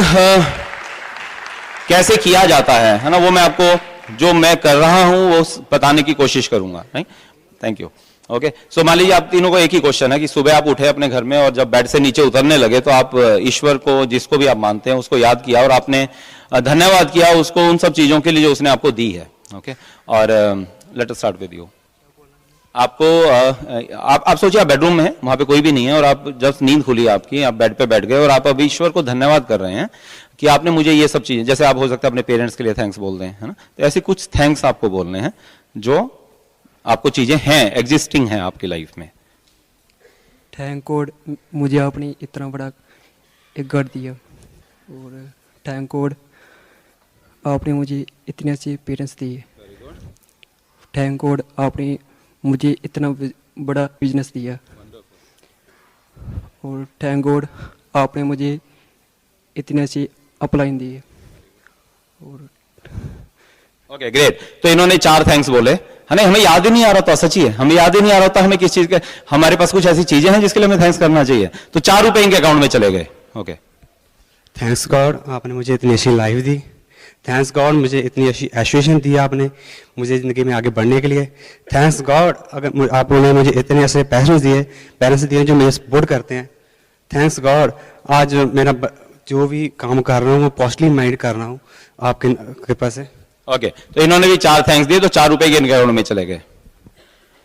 कैसे किया जाता है ना, वो मैं आपको जो मैं कर रहा हूं वो बताने की कोशिश करूंगा। नहीं, थैंक यू। ओके, सो मान लीजिए आप तीनों को एक ही क्वेश्चन है कि सुबह आप उठे अपने घर में और जब बेड से नीचे उतरने लगे तो आप ईश्वर को, जिसको भी आप मानते हैं, उसको याद किया और आपने धन्यवाद किया उसको उन सब चीजों के लिए जो उसने आपको दी है। ओके, और let us start with you. आपको आप सोचिए आप बेडरूम में हैं, वहां पे कोई भी नहीं है और आप जब नींद खुली आपकी, आप बेड पे बैठ गए और आप अब ईश्वर को धन्यवाद कर रहे हैं कि आपने मुझे ये सब चीजें, जैसे आप हो सकता है अपने पेरेंट्स के लिए थैंक्स बोल दें, है ना, तो ऐसे कुछ थैंक्स आपको बोलने हैं जो आपको चीजें हैं, एग्जिस्टिंग हैं आपकी लाइफ में। थैंक गॉड मुझे आपने इतना बड़ा एक घर दिया, और थैंक गॉड आपने मुझे इतने अच्छे पेरेंट्स दिए। थैंक गॉड आपने मुझे इतना बड़ा बिजनेस दिया, और थैंक गॉड आपने मुझे इतने अच्छे अपलाइन दिए। और ओके, ग्रेट। तो इन्होंने 4 थैंक्स बोले, है ना, हमें याद ही नहीं आ रहा था, सच्ची है, हमें याद ही नहीं आ रहा था हमें किस चीज के, हमारे पास कुछ ऐसी चीजें हैं जिसके लिए हमें थैंक्स करना चाहिए। तो 4 रुपए इनके अकाउंट में चले गए। ओके, थैंक्स गॉड आपने मुझे इतनी अच्छी लाइफ दी। थैंक्स गॉड मुझे इतनी अच्छी एजुकेशन दी आपने मुझे ज़िंदगी में आगे बढ़ने के लिए। थैंक्स गॉड अगर आपने मुझे इतने ऐसे पेरेंट्स दिए जो मुझे सपोर्ट करते हैं। थैंक्स गॉड आज मेरा जो भी काम कर रहा हूँ वो पॉजिटिवली माइंड कर रहा हूँ आपके कृपा से। ओके, तो इन्होंने भी 4 थैंक्स दिए, तो 4 रुपए के इनके अकाउंट में चले गए।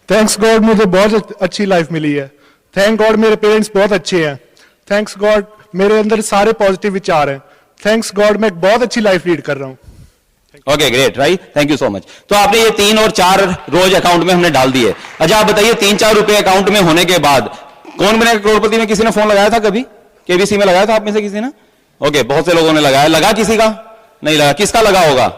थैंक्स गॉड मुझे बहुत अच्छी लाइफ मिली है। थैंक गॉड मेरे पेरेंट्स बहुत अच्छे हैं। थैंक्स गॉड मेरे अंदर सारे पॉजिटिव विचार हैं। थैंक्स गॉड मैं एक बहुत अच्छी लाइफ लीड कर रहा हूं। Okay, great, right, thank you so much. तो आपने ये 3 और 4 रोज अकाउंट में हमने डाल दिए। अच्छा आप बताइए 3-4 रुपए अकाउंट में होने के बाद कौन बनेगा करोड़पति में? किसी ने फोन लगाया था कभी? केबीसी में लगाया था आप में से किसी ने? ओके, बहुत से लोगों ने लगाया। लगा किसी का? नहीं लगा। किसका लगा होगा?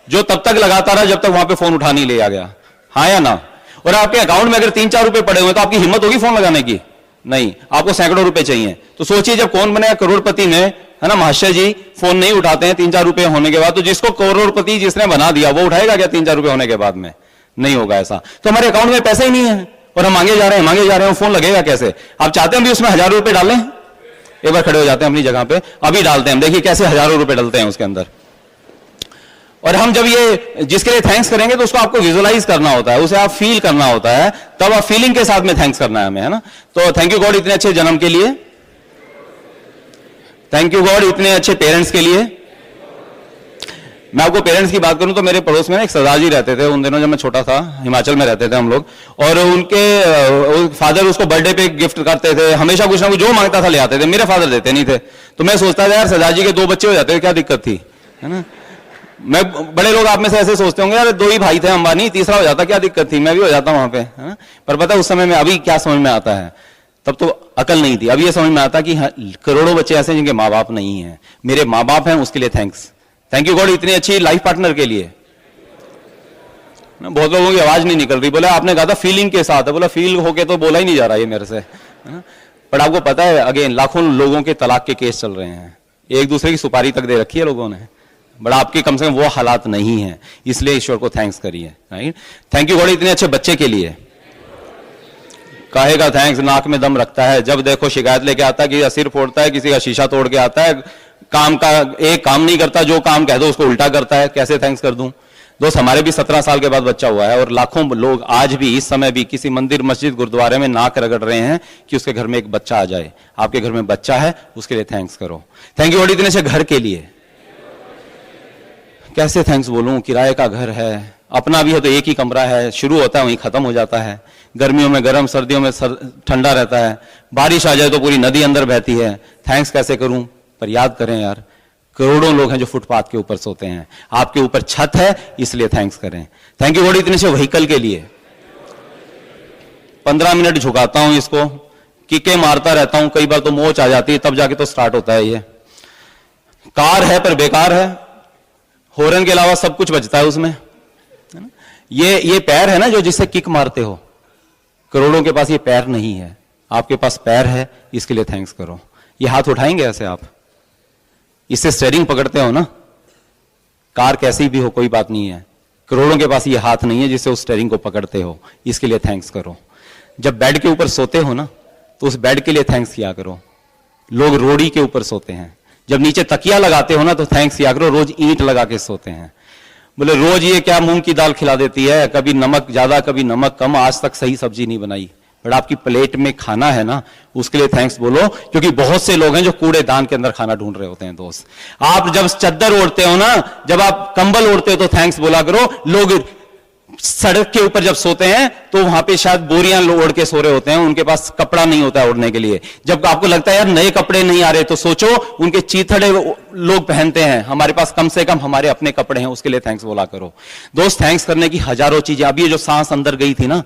जो तब तक लगाता रहा जब तक वहां पे फोन उठा नहीं लिया गया, हाँ या ना? और आपके अकाउंट में अगर 3-4 रुपए पड़े हुए तो आपकी हिम्मत होगी फोन लगाने की? नहीं, आपको सैकड़ों रुपए चाहिए। तो सोचिए जब कौन बनेगा करोड़पति में, है ना, महाशय जी फोन नहीं उठाते हैं 3-4 रुपए होने के बाद, तो जिसको करोड़पति जिसने बना दिया वो उठाएगा क्या 3-4 रुपए होने के बाद में? नहीं होगा ऐसा। तो हमारे अकाउंट में पैसे ही नहीं है और हम मांगे जा रहे हैं, फोन लगेगा कैसे? आप चाहते हैं हम भी उसमें 1000 रुपए डालें? एक बार खड़े हो जाते हैं अपनी जगह पे, अभी डालते हैं, देखिए कैसे हजारों रुपए डलते हैं उसके अंदर। और हम जब ये जिसके लिए थैंक्स करेंगे तो उसको आपको विजुअलाइज करना होता है, उसे आप फील करना होता है, तब आप फीलिंग के साथ में थैंक्स करना है हमें, है ना। तो थैंक यू गॉड इतने अच्छे जन्म के लिए, थैंक यू गॉड इतने अच्छे पेरेंट्स के लिए। मैं आपको पेरेंट्स की बात करूं तो मेरे पड़ोस में एक सरदार जी रहते थे उन दिनों जब मैं छोटा था, हिमाचल में रहते थे हम लोग, और उनके फादर उसको बर्थडे पे गिफ्ट करते थे, हमेशा कुछ ना कुछ जो मांगता था ले आते थे। मेरे फादर देते नहीं थे, तो मैं सोचता था यार सरदार जी के 2 बच्चे हो जाते क्या दिक्कत थी, है ना। मैं, बड़े लोग आप में से ऐसे सोचते होंगे यार 2 ही भाई थे अंबानी, तीसरा हो जाता क्या दिक्कत थी, मैं भी हो जाता वहां पे, है ना। पर पता उस समय में अभी क्या समझ में आता है, तब तो अकल नहीं थी, अभी ये समझ में आता कि करोड़ों बच्चे ऐसे जिनके माँ बाप नहीं है, मेरे माँ बाप हैं उसके लिए थैंक्स। थैंक यू गॉड इतनी अच्छी लाइफ पार्टनर के लिए। बहुत लोगों की आवाज नहीं निकल रही, बोला आपने कहा था फीलिंग के साथ, बोला फील होके तो बोला ही नहीं जा रहा ये मेरे से, पर आपको पता है अगेन लाखों लोगों के तलाक के केस चल रहे हैं, एक दूसरे की सुपारी तक दे रखी है लोगों ने, बट आपके कम से कम वो हालात नहीं है, इसलिए ईश्वर को थैंक्स करिए, राइट। थैंक यू गॉड इतने अच्छे बच्चे के लिए। कहेगा थैंक्स, नाक में दम रखता है, जब देखो शिकायत लेके आता है, किसी का सिर फोड़ता है, किसी का शीशा तोड़ के आता है, काम का एक काम नहीं करता, जो काम कह दो उसको उल्टा करता है, कैसे थैंक्स कर दूं। दोस्त हमारे भी 17 साल के बाद बच्चा हुआ है और लाखों लोग आज भी इस समय भी किसी मंदिर मस्जिद गुरुद्वारे में नाक रगड़ रहे हैं कि उसके घर में एक बच्चा आ जाए। आपके घर में बच्चा है उसके लिए थैंक्स करो। थैंक यू गॉड इतने से घर के लिए। कैसे थैंक्स बोलूं, किराए का घर है, अपना भी है तो एक ही कमरा है, शुरू होता है वहीं खत्म हो जाता है, गर्मियों में गर्म, सर्दियों में ठंडा रहता है, बारिश आ जाए तो पूरी नदी अंदर बहती है। थैंक्स कैसे करूं? पर याद करें यार, करोड़ों लोग हैं जो फुटपाथ के ऊपर सोते हैं, आपके ऊपर छत है इसलिए थैंक्स करें। थैंक यू गॉड इतने से व्हीकल के लिए। 15 मिनट झुकाता हूं इसको, किके मारता रहता हूं, कई बार तो मोच आ जाती है, तब जाके तो स्टार्ट होता है। ये कार है पर बेकार है, हॉर्न के अलावा सब कुछ बचता है उसमें। ये पैर है ना जो जिससे किक मारते हो, करोड़ों के पास ये पैर नहीं है, आपके पास पैर है, इसके लिए थैंक्स करो। ये हाथ उठाएंगे ऐसे आप, इससे स्टीयरिंग पकड़ते हो ना, कार कैसी भी हो कोई बात नहीं है, करोड़ों के पास ये हाथ नहीं है जिससे उस स्टीयरिंग को पकड़ते हो, इसके लिए थैंक्स करो। जब बेड के ऊपर सोते हो ना तो उस बेड के लिए थैंक्स किया करो। लोग रोड़ी के ऊपर सोते हैं, जब नीचे तकिया लगाते हो ना तो थैंक्स किया करो। रोज ईंट लगा के सोते हैं, बोले रोज ये क्या मूंग की दाल खिला देती है, कभी नमक ज्यादा कभी नमक कम, आज तक सही सब्जी नहीं बनाई। बट आपकी प्लेट में खाना है ना, उसके लिए थैंक्स बोलो, क्योंकि बहुत से लोग हैं जो कूड़ेदान के अंदर खाना ढूंढ रहे होते हैं। दोस्त, आप जब चद्दर ओढ़ते हो ना, जब आप कंबल ओढ़ते हो तो थैंक्स बोला करो। लोग सड़क के ऊपर जब सोते हैं तो वहां पे शायद बोरियां ओढ़ के सो रहे होते हैं, उनके पास कपड़ा नहीं होता है ओढ़ने के लिए। जब आपको लगता है यार नए कपड़े नहीं आ रहे, तो सोचो उनके चीथड़े लोग पहनते हैं, हमारे पास कम से कम हमारे अपने कपड़े हैं, उसके लिए थैंक्स बोला करो। दोस्त, थैंक्स करने की हजारों चीजें। अब ये जो सांस अंदर गई थी ना,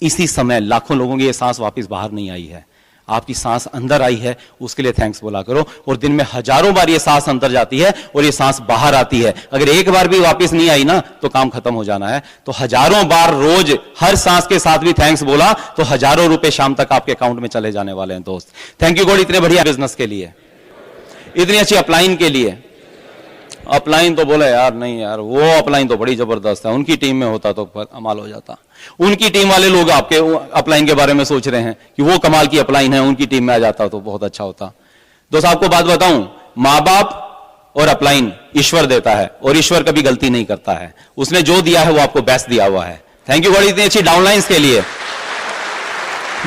इसी समय लाखों लोगों की ये सांस वापस बाहर नहीं आई है, आपकी सांस अंदर आई है, उसके लिए थैंक्स बोला करो। और दिन में हजारों बार ये सांस अंदर जाती है और ये सांस बाहर आती है, अगर एक बार भी वापस नहीं आई ना तो काम खत्म हो जाना है। तो हजारों बार रोज हर सांस के साथ भी थैंक्स बोला तो हजारों रुपए शाम तक आपके अकाउंट में चले जाने वाले हैं। दोस्त, थैंक यू गॉड इतने बढ़िया बिजनेस के लिए, इतनी अच्छी अपलाइन के लिए। अपलाइन तो बोले यार नहीं यार, वो अपलाइन तो बड़ी जबरदस्त है, उनकी टीम में होता तो कमाल हो जाता। उनकी टीम वाले लोग आपके अपलाइन के बारे में सोच रहे हैं कि वो कमाल की अपलाइन है, उनकी टीम में आ जाता तो बहुत अच्छा होता। दोस्त, आपको बात बताऊं, मां बाप और अपलाइन ईश्वर देता है, और ईश्वर कभी गलती नहीं करता है। उसने जो दिया है वो आपको बेस्ट दिया हुआ है। थैंक यू बड़ी इतनी अच्छी डाउनलाइंस के लिए।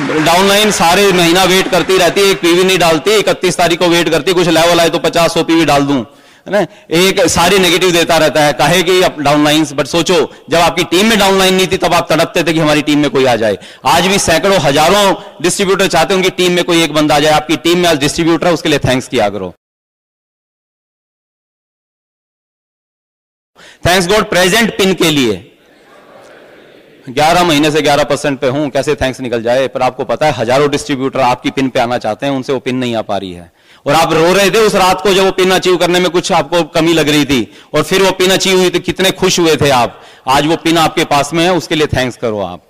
डाउनलाइन सारे महीना वेट करती रहती है, एक पीवी नहीं डालती, 31 तारीख को वेट करती, कुछ लेवल आए तो 50-100 पीवी डाल दूं, है ना। एक सारी नेगेटिव देता रहता है, कहे कि अब डाउनलाइंस। बट सोचो, जब आपकी टीम में डाउनलाइन नहीं थी तब आप तड़पते थे कि हमारी टीम में कोई आ जाए। आज भी सैकड़ों हजारों डिस्ट्रीब्यूटर चाहते हैं उनकी टीम में कोई एक बंदा आ जाए। आपकी टीम में आज डिस्ट्रीब्यूटर है, उसके लिए थैंक्स किया करो। थैंक्स गॉड प्रेजेंट पिन के लिए 11 महीने से 11% पे हूं, कैसे थैंक्स निकल जाए। पर आपको पता है हजारों डिस्ट्रीब्यूटर आपकी पिन पे आना चाहते हैं, उनसे वो पिन नहीं आ पा रही है। और आप रो रहे थे उस रात को जब वो पिन अचीव करने में कुछ आपको कमी लग रही थी, और फिर वो पिन अचीव हुई तो कितने खुश हुए थे आप। आज वो पिन आपके पास में है, उसके लिए थैंक्स करो आप।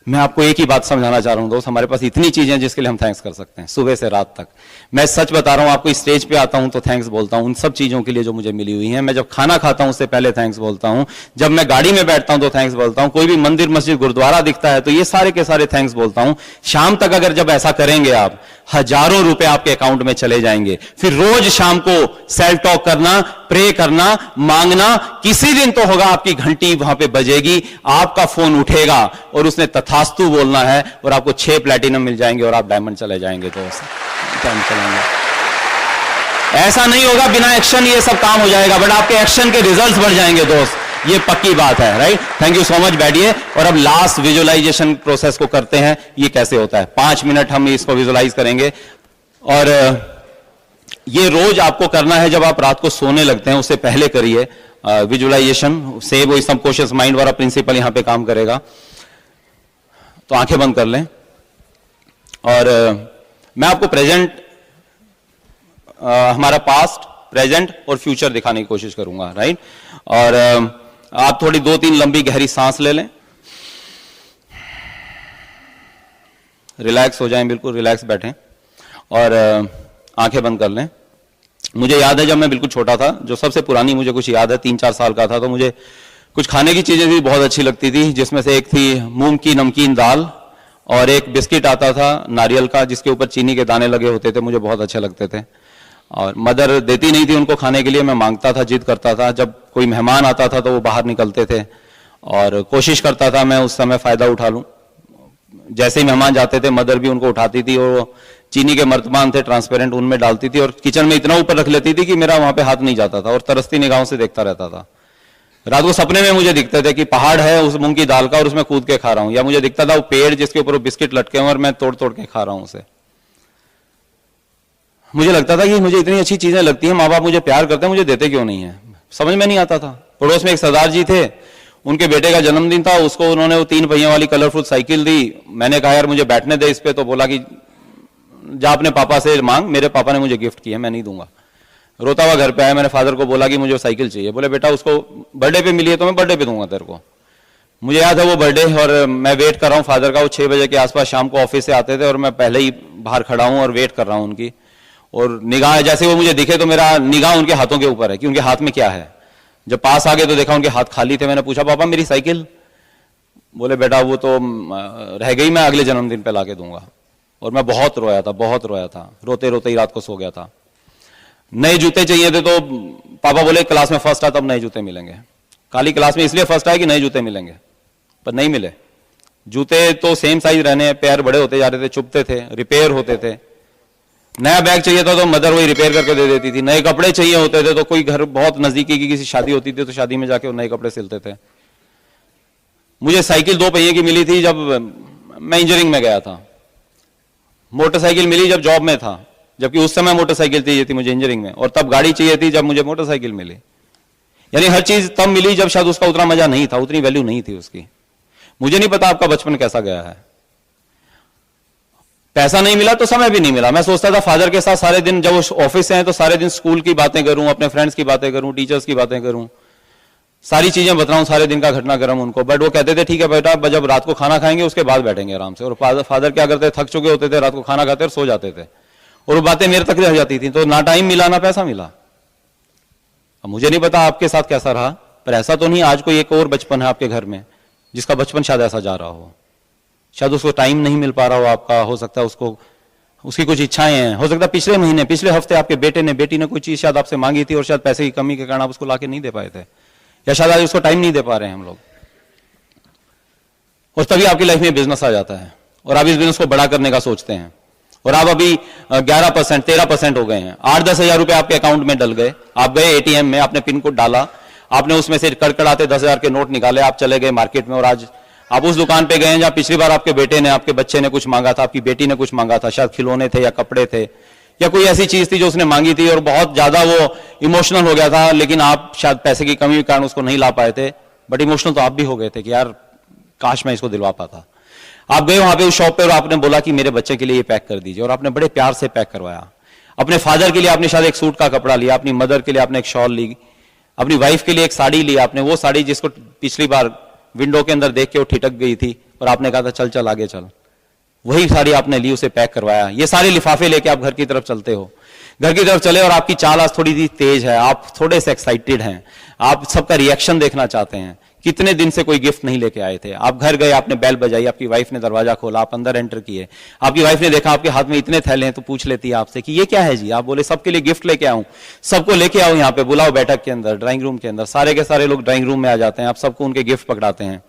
मैं आपको एक ही बात समझाना चाह रहा हूं दोस्त, हमारे पास इतनी चीजें हैं जिसके लिए हम थैंक्स कर सकते हैं सुबह से रात तक। मैं सच बता रहा हूं आपको, इस स्टेज पे आता हूं तो थैंक्स बोलता हूं उन सब चीजों के लिए जो मुझे मिली हुई हैं। मैं जब खाना खाता हूं उससे पहले थैंक्स बोलता हूं, जब मैं गाड़ी में बैठता हूं तो थैंक्स बोलता हूं, कोई भी मंदिर मस्जिद गुरुद्वारा दिखता है तो ये सारे के सारे थैंक्स बोलता हूं। शाम तक अगर जब ऐसा करेंगे आप, हजारों रुपए आपके अकाउंट में चले जाएंगे। फिर रोज शाम को सेल्फ टॉक करना, प्रे करना, मांगना, किसी दिन तो होगा आपकी घंटी वहां पे बजेगी, आपका फोन उठेगा और उसने तथास्तु बोलना है और आपको 6 प्लैटिनम मिल जाएंगे और आप डायमंड चले जाएंगे। तो ऐसा नहीं होगा बिना एक्शन ये सब काम हो जाएगा, बट आपके एक्शन के रिजल्ट्स बढ़ जाएंगे दोस्त, ये पक्की बात है। Right, thank you so much. बैठिए और अब लास्ट विजुअलाइजेशन प्रोसेस को करते हैं। ये कैसे होता है, 5 मिनट हम इसको विजुअलाइज करेंगे। और ये रोज आपको करना है, जब आप रात को सोने लगते हैं उससे पहले करिए विजुअलाइजेशन। सेव वही सबकॉन्शियस माइंड वाला प्रिंसिपल यहां पे काम करेगा। तो आंखें बंद कर लें और मैं आपको प्रेजेंट, हमारा पास्ट, प्रेजेंट और फ्यूचर दिखाने की कोशिश करूंगा। राइट, और आप थोड़ी 2-3 लंबी गहरी सांस ले लें, रिलैक्स हो जाएं, बिल्कुल रिलैक्स बैठें और आंखें बंद कर लें। मुझे याद है जब मैं बिल्कुल छोटा था, जो सबसे पुरानी मुझे कुछ याद है, 3-4 साल का था, तो मुझे कुछ खाने की चीजें भी बहुत अच्छी लगती थी, जिसमें से एक थी मूंग की नमकीन दाल और एक बिस्किट आता था नारियल का जिसके ऊपर चीनी के दाने लगे होते थे, मुझे बहुत अच्छे लगते थे। और मदर देती नहीं थी उनको खाने के लिए, मैं मांगता था, जिद करता था। जब कोई मेहमान आता था तो वो बाहर निकलते थे और कोशिश करता था मैं उस समय फायदा उठा लूं। जैसे ही मेहमान जाते थे मदर भी उनको उठाती थी और वो चीनी के मर्तबान थे ट्रांसपेरेंट, उनमें डालती थी और किचन में इतना ऊपर रख लेती थी कि मेरा वहां पे हाथ नहीं जाता था और तरसती निगाहों से देखता रहता था। रात को सपने में मुझे दिखते थे कि पहाड़ है उस मूंग की दाल का और उसमें कूद के खा रहा हूं, या मुझे दिखता था वो पेड़ जिसके ऊपर वो बिस्किट लटके हुए और मैं तोड़ तोड़ के खा रहा हूं उसे। मुझे लगता था कि मुझे इतनी अच्छी चीजें लगती हैं, माँ बाप मुझे प्यार करते हैं, मुझे देते क्यों नहीं है, समझ में नहीं आता था। पड़ोस में एक सरदार जी थे, उनके बेटे का जन्मदिन था, उसको उन्होंने वो 3 पहियों वाली कलरफुल साइकिल दी। मैंने कहा यार मुझे बैठने दे इस पे, तो बोला कि जा अपने पापा से मांग, मेरे पापा ने मुझे गिफ्ट किया, मैं नहीं दूंगा। रोता हुआ घर पे आया, मैंने फादर को बोला कि मुझे साइकिल चाहिए। बोले बेटा उसको बर्थडे पे मिली है तो मैं बर्थडे पे दूंगा तेरे को। मुझे याद है वो बर्थडे, और मैं वेट कर रहा हूँ फादर का। वो 6 बजे के आसपास शाम को ऑफिस से आते थे और मैं पहले ही बाहर खड़ा हूँ और वेट कर रहा हूँ उनकी। और निगाह जैसे वो मुझे दिखे तो मेरा निगाह उनके हाथों के ऊपर है कि उनके हाथ में क्या है। जब पास आ गए तो देखा उनके हाथ खाली थे। मैंने पूछा पापा मेरी साइकिल? बोले बेटा वो तो रह गई, मैं अगले जन्मदिन पे लाके दूंगा। और मैं बहुत रोया था, रोते रोते ही रात को सो गया था। नए जूते चाहिए थे तो पापा बोले क्लास में फर्स्ट आ तब नए जूते मिलेंगे। काली क्लास में इसलिए फर्स्ट आए कि नए जूते मिलेंगे, पर नहीं मिले। जूते तो सेम साइज रहने, पैर बड़े होते जा रहे थे, चुभते थे, रिपेयर होते थे। नया बैग चाहिए था तो मदर वही रिपेयर करके दे देती थी। नए कपड़े चाहिए होते थे तो कोई घर बहुत नजदीकी की किसी शादी होती थी तो शादी में जाके वो नए कपड़े सिलते थे। मुझे साइकिल 2 पहिए की मिली थी जब मैं इंजीनियरिंग में गया था। मोटरसाइकिल मिली जब जॉब में था, जबकि उस समय मोटरसाइकिल चाहिए थी मुझे इंजीनियरिंग में, और तब गाड़ी चाहिए थी जब मुझे मोटरसाइकिल मिली। यानी हर चीज तब मिली जब शायद उसका उतना मजा नहीं था, उतनी वैल्यू नहीं थी उसकी। मुझे नहीं पता आपका बचपन कैसा गया है। पैसा नहीं मिला तो समय भी नहीं मिला। मैं सोचता था फादर के साथ सारे दिन, जब वो ऑफिस से हैं तो सारे दिन स्कूल की बातें करूं, अपने फ्रेंड्स की बातें करूं, टीचर्स की बातें करूं, सारी चीजें बताऊं, सारे दिन का घटनाक्रम उनको। बट वो कहते थे ठीक है बेटा, जब रात को खाना खाएंगे उसके बाद बैठेंगे आराम से। और फादर क्या करते, थक चुके होते थे, रात को खाना खाते और सो जाते थे, और वो बातें मेरे तक रह जाती थी। तो ना टाइम मिला ना पैसा मिला। अब मुझे नहीं पता आपके साथ कैसा रहा, पर ऐसा तो नहीं आज कोई एक और बचपन है आपके घर में जिसका बचपन शायद ऐसा जा रहा हो। शायद उसको टाइम नहीं मिल पा रहा हो आपका, हो सकता है उसको उसकी कुछ इच्छाएं हैं, हो सकता है पिछले महीने पिछले हफ्ते आपके बेटी ने कोई चीज शायद आपसे मांगी थी और शायद पैसे की कमी के कारण आप उसको लाके नहीं दे पाए थे, या शायद आज उसको टाइम नहीं दे पा रहे हैं हम लोग। और तभी आपकी लाइफ में बिजनेस आ जाता है और आप इस बिजनेस को बड़ा करने का सोचते हैं, और आप अभी 11% 13% हो गए हैं। 8-10 हजार रुपए आपके अकाउंट में डल गए। आप गए एटीएम में, आपने पिन कोड डाला, आपने उसमें से कड़कड़ाते 10,000 के नोट निकाले, आप चले गए मार्केट में, और आज आप उस दुकान पे गए जहां पिछली बार आपके बेटे ने, आपके बच्चे ने कुछ मांगा था, आपकी बेटी ने कुछ मांगा था, शायद खिलौने थे या कपड़े थे या कोई ऐसी चीज थी जो उसने मांगी थी, और बहुत ज्यादा वो इमोशनल हो गया था, लेकिन आप शायद पैसे की कमी के कारण उसको नहीं ला पाए थे। बट इमोशनल तो आप भी हो गए थे कि यार काश मैं इसको दिलवा पाता। आप गए वहां पे उस शॉप पे और आपने बोला कि मेरे बच्चे के लिए ये पैक कर दीजिए, और आपने बड़े प्यार से पैक करवाया। अपने फादर के लिए आपने शायद एक सूट का कपड़ा लिया, अपनी मदर के लिए आपने एक शॉल ली, अपनी वाइफ के लिए एक साड़ी ली आपने, वो साड़ी जिसको पिछली बार विंडो के अंदर देख के वो ठिठक गई थी और आपने कहा था चल चल आगे चल, वही साड़ी आपने ली, उसे पैक करवाया। ये सारे लिफाफे लेके आप घर की तरफ चलते हो, घर की तरफ चले और आपकी चाल आज थोड़ी सी तेज है, आप थोड़े से एक्साइटेड हैं, आप सबका रिएक्शन देखना चाहते हैं। कितने दिन से कोई गिफ्ट नहीं लेके आए थे, आप घर गए, आपने बेल बजाई, आपकी वाइफ ने दरवाजा खोला, आप अंदर एंटर किए, आपकी वाइफ ने देखा आपके हाथ में इतने थैले हैं तो पूछ लेती है आपसे कि ये क्या है जी। आप बोले सबके लिए गिफ्ट लेके आऊं, सबको लेके आओ यहाँ पे, बुलाओ बैठक के अंदर, ड्राइंग रूम के अंदर। सारे के सारे लोग ड्राइंग रूम में आ जाते हैं, आप सबको उनके गिफ्ट पकड़ाते हैं।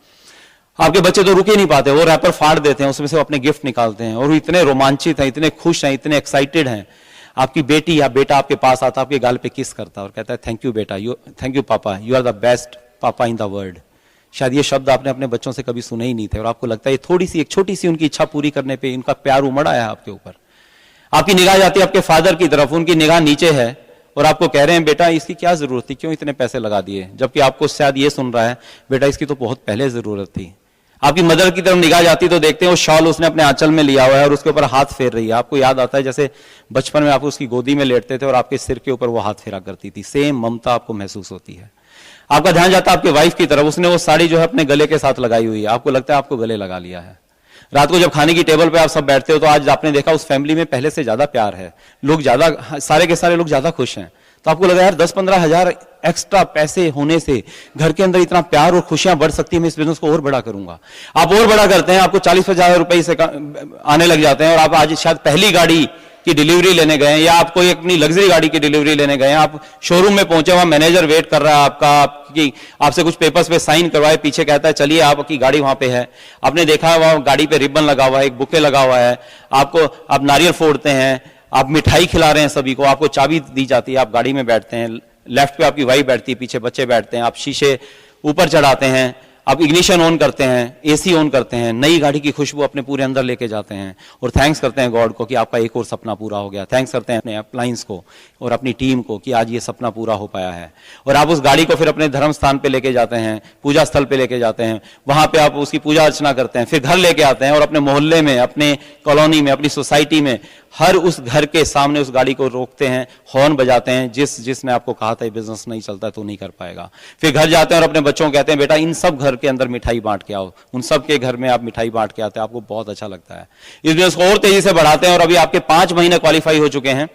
आपके बच्चे तो रुक ही नहीं पाते, वो रैपर फाड़ देते हैं, उसमें से अपने गिफ्ट निकालते हैं और वो इतने रोमांचित हैं, इतने खुश हैं, इतने एक्साइटेड हैं। आपकी बेटी या बेटा आपके पास आता, आपके गाल पे किस करता और कहता है थैंक यू बेटा, थैंक यू पापा, यू आर द बेस्ट पापा इन द वर्ल्ड। शायद ये शब्द आपने अपने बच्चों से कभी सुने ही नहीं थे, और आपको लगता है ये थोड़ी सी एक छोटी सी उनकी इच्छा पूरी करने पे इनका प्यार उमड़ आया आपके ऊपर। आपकी निगाह जाती है आपके फादर की तरफ, उनकी निगाह नीचे है और आपको कह रहे हैं बेटा इसकी क्या जरूरत थी, क्यों इतने पैसे लगा दिए, जबकि आपको शायद ये सुन रहा है बेटा इसकी तो बहुत पहले जरूरत थी। आपकी मदर की तरफ निगाह जाती तो देखते हैं वो शॉल उसने अपने आंचल में लिया हुआ है और उसके ऊपर हाथ फेर रही है। आपको याद आता है जैसे बचपन में आप उसकी गोदी में लेटते थे और आपके सिर के ऊपर वो हाथ फेरा करती थी, सेम ममता आपको महसूस होती है। आपका ध्यान जाता है आपके वाइफ की तरफ, उसने वो साड़ी जो है अपने गले के साथ लगाई हुई है, आपको लगता है आपको गले लगा लिया है। रात को जब खाने की टेबल पे आप सब बैठते हो तो आज आपने देखा उस फैमिली में पहले से ज्यादा प्यार है, लोग ज्यादा, सारे के सारे लोग ज्यादा खुश हैं। तो आपको लगा यार 10-15 हजार एक्स्ट्रा पैसे होने से घर के अंदर इतना प्यार और खुशियां बढ़ सकती है, मैं इस बिजनेस को और बड़ा करूंगा। आप और बड़ा करते हैं, आपको 40-50 हजार रुपए से आने लग जाते हैं और आप आज शायद पहली गाड़ी की डिलीवरी लेने गए हैं या आप कोई अपनी लग्जरी गाड़ी की डिलीवरी लेने गए हैं। आप शोरूम में पहुंचे, वहां मैनेजर वेट कर रहा है आपसे कुछ पेपर्स पे साइन करवाए, पीछे कहता है चलिए आपकी गाड़ी वहां पे है। आपने देखा है वहां गाड़ी पे रिबन लगा हुआ है, एक बुके लगा हुआ है, आप नारियल फोड़ते हैं, आप मिठाई खिला रहे हैं सभी को, आपको चाबी दी जाती है, आप गाड़ी में बैठते हैं, लेफ्ट पे आपकी वाइफ बैठती है, पीछे बच्चे बैठते हैं, आप शीशे ऊपर चढ़ाते हैं, आप इग्निशन ऑन करते हैं, एसी ऑन करते हैं, नई गाड़ी की खुशबू अपने पूरे अंदर लेके जाते हैं और थैंक्स करते हैं गॉड को कि आपका एक और सपना पूरा हो गया। थैंक्स करते हैं अपने अप्लायंस को और अपनी टीम को कि आज ये सपना पूरा हो पाया है। और आप उस गाड़ी को फिर अपने धर्म स्थान पे लेके जाते हैं, पूजा स्थल पे लेके जाते हैं, वहां पे आप उसकी पूजा अर्चना करते हैं, फिर घर लेके आते हैं और अपने मोहल्ले में, अपने कॉलोनी में, अपनी सोसाइटी में हर उस घर के सामने उस गाड़ी को रोकते हैं, हॉर्न बजाते हैं, जिसने आपको कहा था बिजनेस नहीं चलता तो नहीं कर पाएगा। फिर घर जाते हैं और अपने बच्चों को कहते हैं बेटा इन सब घर के अंदर मिठाई बांट के आओ, उन सब के घर में आप मिठाई बांट के आते हैं, आपको बहुत अच्छा लगता है। इस बिजनेस को और तेजी से बढ़ाते हैं और अभी आपके 5 महीने क्वालिफाई हो चुके हैं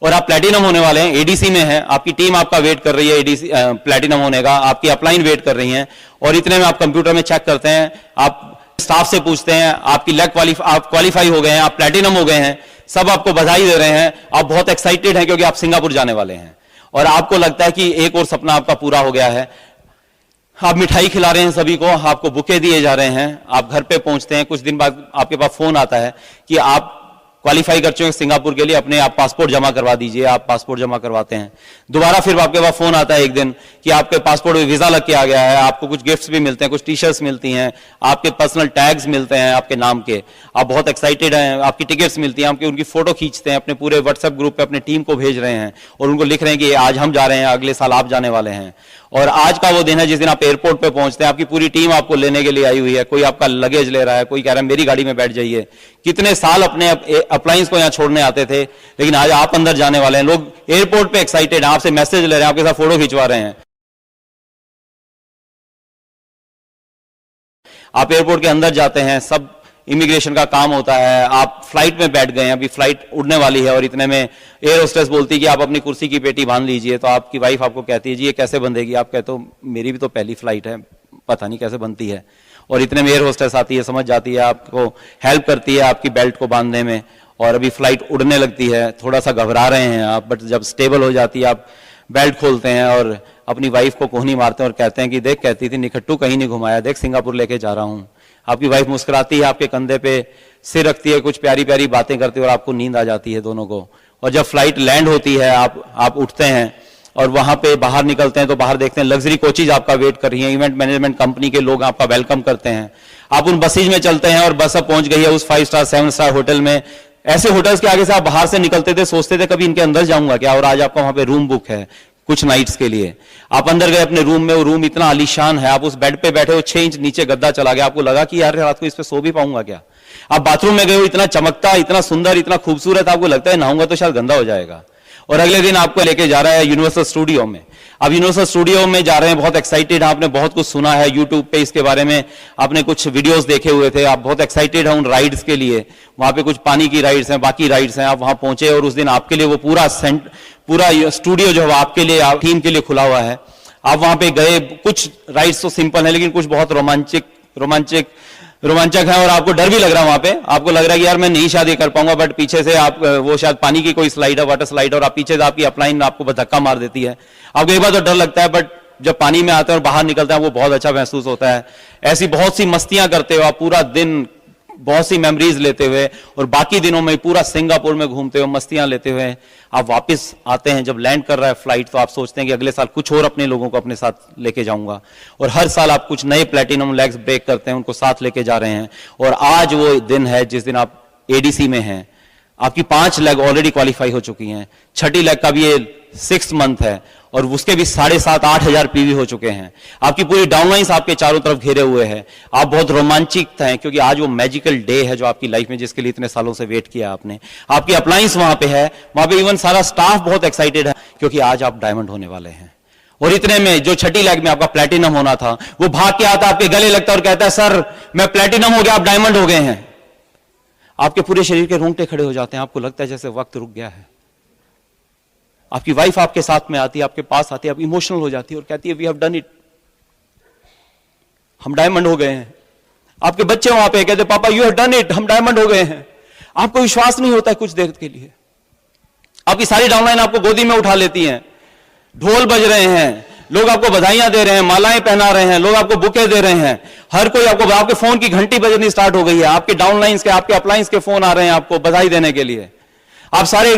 और आप प्लैटिनम होने वाले हैं, एडीसी में है, आपकी टीम आपका वेट कर रही है एडीसी प्लैटिनम होने का, आपकी अपलाइन वेट कर रही है और इतने में आप कंप्यूटर में चेक करते हैं, आप स्टाफ से पूछते हैं, आपकी आप क्वालिफाई हो गए हैं, आप प्लैटिनम हो गए हैं, सब आपको बधाई दे रहे हैं, आप बहुत एक्साइटेड हैं क्योंकि आप सिंगापुर जाने वाले हैं और आपको लगता है कि एक और सपना आपका पूरा हो गया है। आप मिठाई खिला रहे हैं सभी को, आपको बुके दिए जा रहे हैं, आप घर पे पहुंचते हैं, कुछ दिन बाद आपके पास फोन आता है कि आप क्वालिफाई कर चुके हैं सिंगापुर के लिए, अपने आप पासपोर्ट जमा करवा दीजिए। आप पासपोर्ट जमा करवाते हैं, दोबारा फिर आपके पास फोन आता है एक दिन कि आपके पासपोर्ट में वीजा लग के आ गया है, आपको कुछ गिफ्ट्स भी मिलते हैं, कुछ टी शर्ट्स मिलती हैं, आपके पर्सनल टैग्स मिलते हैं आपके नाम के, आप बहुत एक्साइटेड हैं, आपकी टिकट्स मिलती हैं, आपकी उनकी फोटो खींचते हैं, अपने पूरे व्हाट्सएप ग्रुप पे अपने टीम को भेज रहे हैं और उनको लिख रहे हैं कि आज हम जा रहे हैं, अगले साल आप जाने वाले हैं। और आज का वो दिन है जिस दिन आप एयरपोर्ट पे पहुंचते हैं, आपकी पूरी टीम आपको लेने के लिए आई हुई है, कोई आपका लगेज ले रहा है, कोई कह रहा है मेरी गाड़ी में बैठ जाइए। कितने साल अपने अप्लायंस को यहां छोड़ने आते थे, लेकिन आज आप अंदर जाने वाले हैं। लोग एयरपोर्ट पे एक्साइटेड हैं, आपसे मैसेज ले रहे हैं, आपके साथ फोटो खिंचवा रहे हैं। आप एयरपोर्ट के अंदर जाते हैं, सब इमिग्रेशन का काम होता है, आप फ्लाइट में बैठ गए हैं, अभी फ्लाइट उड़ने वाली है और इतने में एयर होस्टेस बोलती है कि आप अपनी कुर्सी की पेटी बांध लीजिए। तो आपकी वाइफ आपको कहती है जी ये कैसे बंधेगी? आप कहते हो मेरी भी तो पहली फ्लाइट है, पता नहीं कैसे बनती है। और इतने में एयर होस्टेस आती है, समझ जाती है, आपको हेल्प करती है आपकी बेल्ट को बांधने में और अभी फ्लाइट उड़ने लगती है। थोड़ा सा घबरा रहे हैं आप, बट जब स्टेबल हो जाती है आप बेल्ट खोलते हैं और अपनी वाइफ को कोहनी मारते हैं और कहते हैं कि देख, कहती थी निखट्टू कहीं नहीं घुमाया, देख सिंगापुर लेके जा रहा हूं। आपकी वाइफ मुस्कुराती है, आपके कंधे पे सिर रखती है, कुछ प्यारी प्यारी बातें करती है और आपको नींद आ जाती है दोनों को। और जब फ्लाइट लैंड होती है, आप उठते हैं और वहां पे बाहर निकलते हैं तो बाहर देखते हैं लग्जरी कोचेज आपका वेट कर रही हैं, इवेंट मैनेजमेंट कंपनी के लोग आपका वेलकम करते हैं। आप उन बसेज में चलते हैं और बस अब पहुंच गई है उस 5 स्टार 7 स्टार होटल में। ऐसे होटल्स के आगे से आप बाहर से निकलते थे, सोचते थे कभी इनके अंदर जाऊंगा क्या, और आज आपका वहां पे रूम बुक है कुछ नाइट्स के लिए। आप अंदर गए अपने रूम में, वो रूम इतना आलीशान है, आप उस बेड पे बैठे हो, 6 इंच नीचे गद्दा चला गया, आपको लगा कि यार रात को इस पे सो भी पाऊंगा क्या। आप बाथरूम में गए हो, इतना चमकता, इतना सुंदर, इतना खूबसूरत, आपको लगता है नहाऊंगा तो शायद गंदा हो जाएगा। और अगले दिन आपको लेके जा रहा है यूनिवर्सल स्टूडियो में। अब यूनिवर्सल स्टूडियो में जा रहे हैं, बहुत एक्साइटेड हैं, आपने बहुत कुछ सुना है यूट्यूब पे इसके बारे में, आपने कुछ वीडियोस देखे हुए थे, आप बहुत एक्साइटेड हैं उन राइड्स के लिए। वहां पे कुछ पानी की राइड्स हैं, बाकी राइड्स हैं। आप वहां पहुंचे और उस दिन आपके लिए वो पूरा स्टूडियो जो है आपके लिए, टीम के लिए खुला हुआ है। आप वहां पे गए, कुछ राइड्स तो सिंपल है लेकिन कुछ बहुत रोमांचक है और आपको डर भी लग रहा है। वहां पे आपको लग रहा है कि यार मैं नहीं शायद ये कर पाऊंगा, बट पीछे से आप वो शायद पानी की कोई स्लाइड है, वाटर स्लाइड, और आप पीछे से आपकी अपलाइन आपको धक्का मार देती है। आपको एक बार तो डर लगता है, बट जब पानी में आते हैं और बाहर निकलते हैं वो बहुत अच्छा महसूस होता है। ऐसी बहुत सी मस्तियां करते हो आप पूरा दिन, बहुत सी मेमोरीज लेते हुए, और बाकी दिनों में पूरा सिंगापुर में घूमते हुए मस्तियां लेते हुए आप वापस आते हैं। जब लैंड कर रहा है फ्लाइट तो आप सोचते हैं कि अगले साल कुछ और अपने लोगों को अपने साथ लेके जाऊंगा, और हर साल आप कुछ नए प्लेटिनम लेग्स ब्रेक करते हैं, उनको साथ लेके जा रहे हैं। और आज वो दिन है जिस दिन आप एडीसी में हैं, आपकी 5 लेग ऑलरेडी क्वालिफाई हो चुकी हैं, 6ठी लेग का भी ये 6th मंथ है और उसके भी 7,500-8 हजार पीवी हो चुके हैं। आपकी पूरी डाउनलाइंस आपके चारों तरफ घेरे हुए हैं। आप बहुत रोमांचित हैं क्योंकि आज वो मैजिकल डे है जो आपकी लाइफ में, जिसके लिए इतने सालों से वेट किया आपने। आपकी अप्लायंस वहां पे है, वहां पे इवन सारा स्टाफ बहुत एक्साइटेड है क्योंकि आज आप डायमंड होने वाले हैं। और इतने में जो 6ठी लेग में आपका प्लेटिनम होना था, वो भाग के आता, आपके गले लगता और कहता है सर मैं प्लेटिनम हो गया, आप डायमंड हो गए हैं। आपके पूरे शरीर के रोंगटे खड़े हो जाते हैं, आपको लगता है जैसे वक्त रुक गया है। आपकी वाइफ आपके साथ में आती है, आपके पास आती है, आप इमोशनल हो जाती है और कहती है वी हैव डन इट, हम डायमंड हो गए हैं। आपके बच्चे वहां पे कहते पापा यू हैव डन इट, हम डायमंड हो गए हैं। आपको विश्वास नहीं होता है कुछ देर के लिए। आपकी सारी डाउनलाइन आपको गोदी में उठा लेती हैं, ढोल बज रहे हैं, लोग आपको बधाइयां दे रहे हैं, मालाएं पहना रहे हैं, लोग आपको बुके दे रहे हैं, हर कोई आपको, आपके फोन की घंटी बजनी स्टार्ट हो गई है, आपके डाउनलाइंस के, आपके अपलाइंस के फोन आ रहे हैं आपको बधाई देने के लिए। आप सारे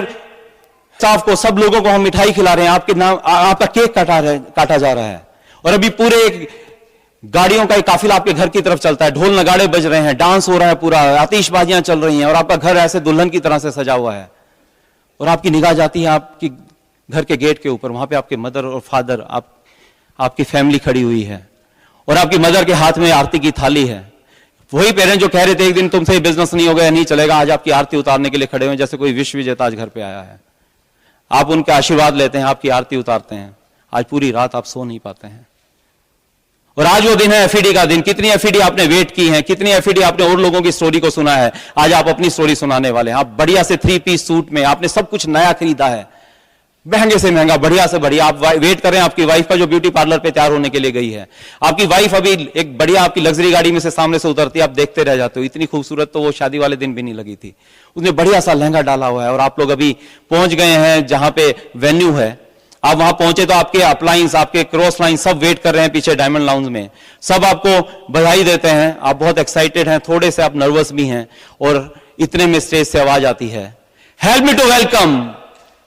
स्टाफ को, सब लोगों को हम मिठाई खिला रहे हैं, आपके नाम, आपका केक काटा जा रहा है। और अभी पूरे एक गाड़ियों का एक काफिला आपके घर की तरफ चलता है, ढोल नगाड़े बज रहे हैं, डांस हो रहा है, पूरा आतिशबाजियां चल रही हैं और आपका घर ऐसे दुल्हन की तरह से सजा हुआ है। और आपकी निगाह जाती है आपकी घर के गेट के ऊपर, वहां पे आपके मदर और फादर, आपकी फैमिली खड़ी हुई है और आपकी मदर के हाथ में आरती की थाली है। वही पेरेंट जो कह रहे थे एक दिन तुमसे बिजनेस नहीं होगा, नहीं चलेगा, आज आपकी आरती उतारने के लिए खड़े हुए, जैसे कोई विश्व विजेता आज घर पे आया है। आप उनके आशीर्वाद लेते हैं, आपकी आरती उतारते हैं। आज पूरी रात आप सो नहीं पाते हैं। और आज वो दिन है एफईडी का दिन। कितनी एफईडी आपने वेट की है, कितनी एफईडी आपने और लोगों की स्टोरी को सुना है। आज आप अपनी स्टोरी सुनाने वाले हैं। आप बढ़िया से 3 पीस सूट में, आपने सब कुछ नया खरीदा है, महंगे से महंगा, बढ़िया से बढ़िया। आप वेट कर रहे हैं आपकी वाइफ का जो ब्यूटी पार्लर पे तैयार होने के लिए गई है। आपकी वाइफ अभी एक बढ़िया आपकी लग्जरी गाड़ी में से सामने से उतरती है, आप देखते रह जाते हो। इतनी खूबसूरत तो वो शादी वाले दिन भी नहीं लगी थी। उसने बढ़िया सा लहंगा डाला हुआ है और आप लोग अभी पहुंच गए हैं जहां पे वेन्यू है। आप वहां पहुंचे तो आपके अपलाइंस, आपके क्रॉस लाइन सब वेट कर रहे हैं पीछे डायमंड लाउंज में। सब आपको बधाई देते हैं। आप बहुत एक्साइटेड हैं, थोड़े से आप नर्वस भी हैं और इतने में स्टेज से आवाज आती है, help me to welcome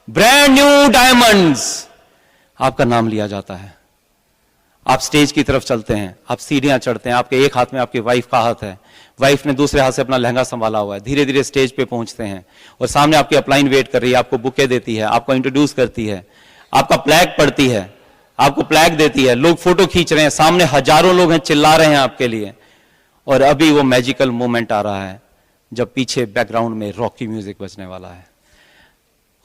brand new diamonds. आपका नाम लिया जाता है। आप स्टेज की तरफ चलते हैं, आप सीढ़ियां चढ़ते हैं। आपके एक हाथ में आपकी वाइफ का हाथ है, वाइफ ने दूसरे हाथ से अपना लहंगा संभाला हुआ है। धीरे धीरे स्टेज पे पहुंचते हैं और सामने आपकी अपलाइन वेट कर रही है, आपको बुके देती है, आपको इंट्रोड्यूस करती है, आपका प्लैग पढ़ती है, आपको प्लैग देती है। लोग फोटो खींच रहे हैं, सामने हजारों लोग हैं, चिल्ला रहे हैं आपके लिए। और अभी वो मैजिकल मोमेंट आ रहा है जब पीछे बैकग्राउंड में रॉकी म्यूजिक बजने वाला है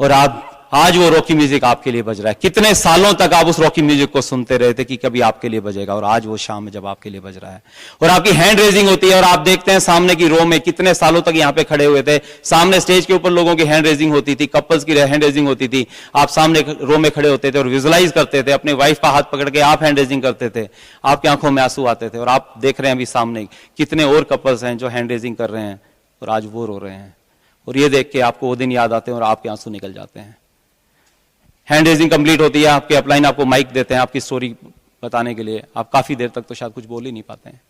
और आप आज वो रॉकी म्यूजिक आपके लिए बज रहा है। कितने सालों तक आप उस रॉकी म्यूजिक को सुनते रहे थे कि कभी आपके लिए बजेगा, और आज वो शाम में जब आपके लिए बज रहा है और आपकी हैंड रेजिंग होती है और आप देखते हैं सामने की रो में कितने सालों तक यहां पे खड़े हुए थे, सामने स्टेज के ऊपर लोगों की हैंड रेजिंग होती थी, कपल्स की हैंड रेजिंग होती थी। आप सामने रो में खड़े होते थे और विजुलाइज करते थे, अपने वाइफ का हाथ पकड़ के आप हैंड रेजिंग करते थे, आपकी आंखों में आंसू आते थे। और आप देख रहे हैं अभी सामने कितने और कपल्स हैं जो हैंड रेजिंग कर रहे हैं और आज वो रो रहे हैं। और ये देख के आपको वो दिन याद आते हैं और आपके आंसू निकल जाते हैं। हैंड रेजिंग कंप्लीट होती है, आपके अपलाइन आपको माइक देते हैं आपकी स्टोरी बताने के लिए। आप काफी देर तक तो शायद कुछ बोल ही नहीं पाते हैं,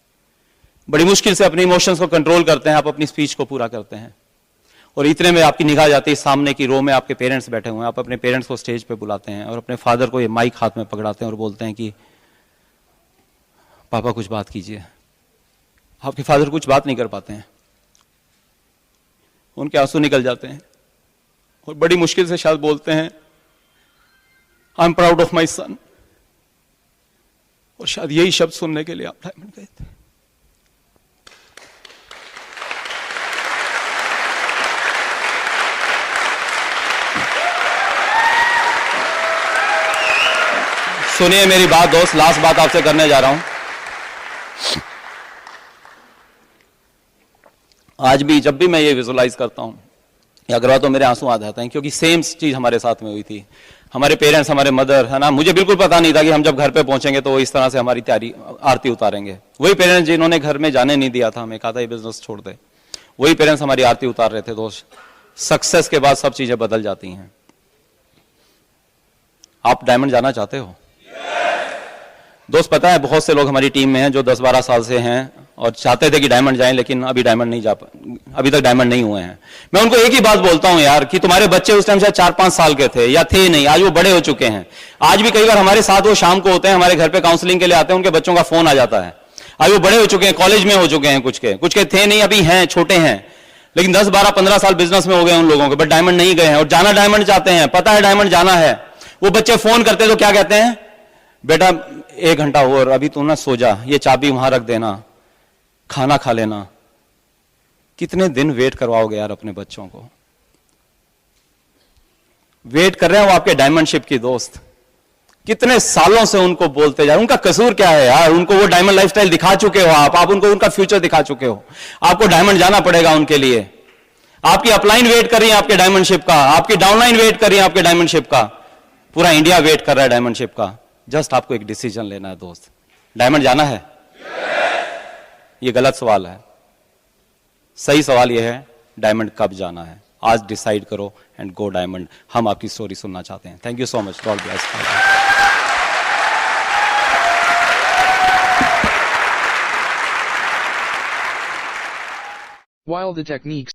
बड़ी मुश्किल से अपने इमोशंस को कंट्रोल करते हैं, आप अपनी स्पीच को पूरा करते हैं। और इतने में आपकी निगाह जाती है सामने की रो में आपके पेरेंट्स बैठे हुए हैं। आप अपने पेरेंट्स को स्टेज पे बुलाते हैं और अपने फादर को ये माइक हाथ में पकड़ाते हैं और बोलते हैं कि पापा कुछ बात कीजिए। आपके फादर कुछ बात नहीं कर पाते हैं, उनके आंसू निकल जाते हैं और बड़ी मुश्किल से शायद बोलते हैं, I am proud of my son. और शायद यही शब्द सुनने के लिए आप डायमंड गए थे। सुनिए मेरी बात दोस्त, लास्ट बात आपसे करने जा रहा हूं। आज भी जब भी मैं ये विजुलाइज करता हूं या अगर तो मेरे आंसू आ जाते हैं, क्योंकि सेम चीज हमारे साथ में हुई थी। हमारे पेरेंट्स, हमारे मदर, है ना, मुझे बिल्कुल पता नहीं था कि हम जब घर पे पहुंचेंगे तो वो इस तरह से हमारी तैयारी आरती उतारेंगे। वही पेरेंट्स जिन्होंने घर में जाने नहीं दिया था, हमें कहा था ये बिजनेस छोड़ दे, वही पेरेंट्स हमारी आरती उतार रहे थे। दोस्त, सक्सेस के बाद सब चीजें बदल जाती हैं। आप डायमंड जाना चाहते हो? दोस्त, पता है बहुत से लोग हमारी टीम में हैं जो 10-12 साल से हैं और चाहते थे कि डायमंड जाएं, लेकिन अभी तक डायमंड नहीं हुए हैं। मैं उनको एक ही बात बोलता हूं यार, कि तुम्हारे बच्चे उस टाइम शायद 4-5 साल के थे या थे नहीं, आज वो बड़े हो चुके हैं। आज भी कई बार हमारे साथ वो शाम को होते हैं, हमारे घर पे काउंसलिंग के लिए आते हैं, उनके बच्चों का फोन आ जाता है। आज वो बड़े हो चुके हैं, कॉलेज में हो चुके हैं, कुछ के थे नहीं, अभी हैं, छोटे हैं, लेकिन 10-12-15 साल बिजनेस में हो गए उन लोगों के, बट डायमंड नहीं गए हैं और जाना डायमंड चाहते हैं। पता है डायमंड जाना है। वो बच्चे फोन करते तो क्या कहते हैं, बेटा 1 घंटा और, अभी तू ना सो जा, ये चाबी वहां रख देना, खाना खा लेना। कितने दिन वेट करवाओगे यार अपने बच्चों को? वेट कर रहे हैं वो आपके डायमंडशिप की। दोस्त, कितने सालों से उनको बोलते जा, उनका कसूर क्या है यार? उनको वो डायमंड लाइफस्टाइल दिखा चुके हो आप उनको उनका फ्यूचर दिखा चुके हो। आपको डायमंड जाना पड़ेगा उनके लिए। आपकी अपलाइन वेट कर रही है आपके डायमंडशिप का, आपकी डाउनलाइन वेट कर रही है आपके डायमंडशिप का, पूरा इंडिया वेट कर रहा है डायमंडशिप का। जस्ट आपको एक डिसीजन लेना है दोस्त, डायमंड जाना है? ये गलत सवाल है, सही सवाल यह है डायमंड कब जाना है। आज डिसाइड करो एंड गो डायमंड। हम आपकी स्टोरी सुनना चाहते हैं। Thank you so much. God bless. While the techniques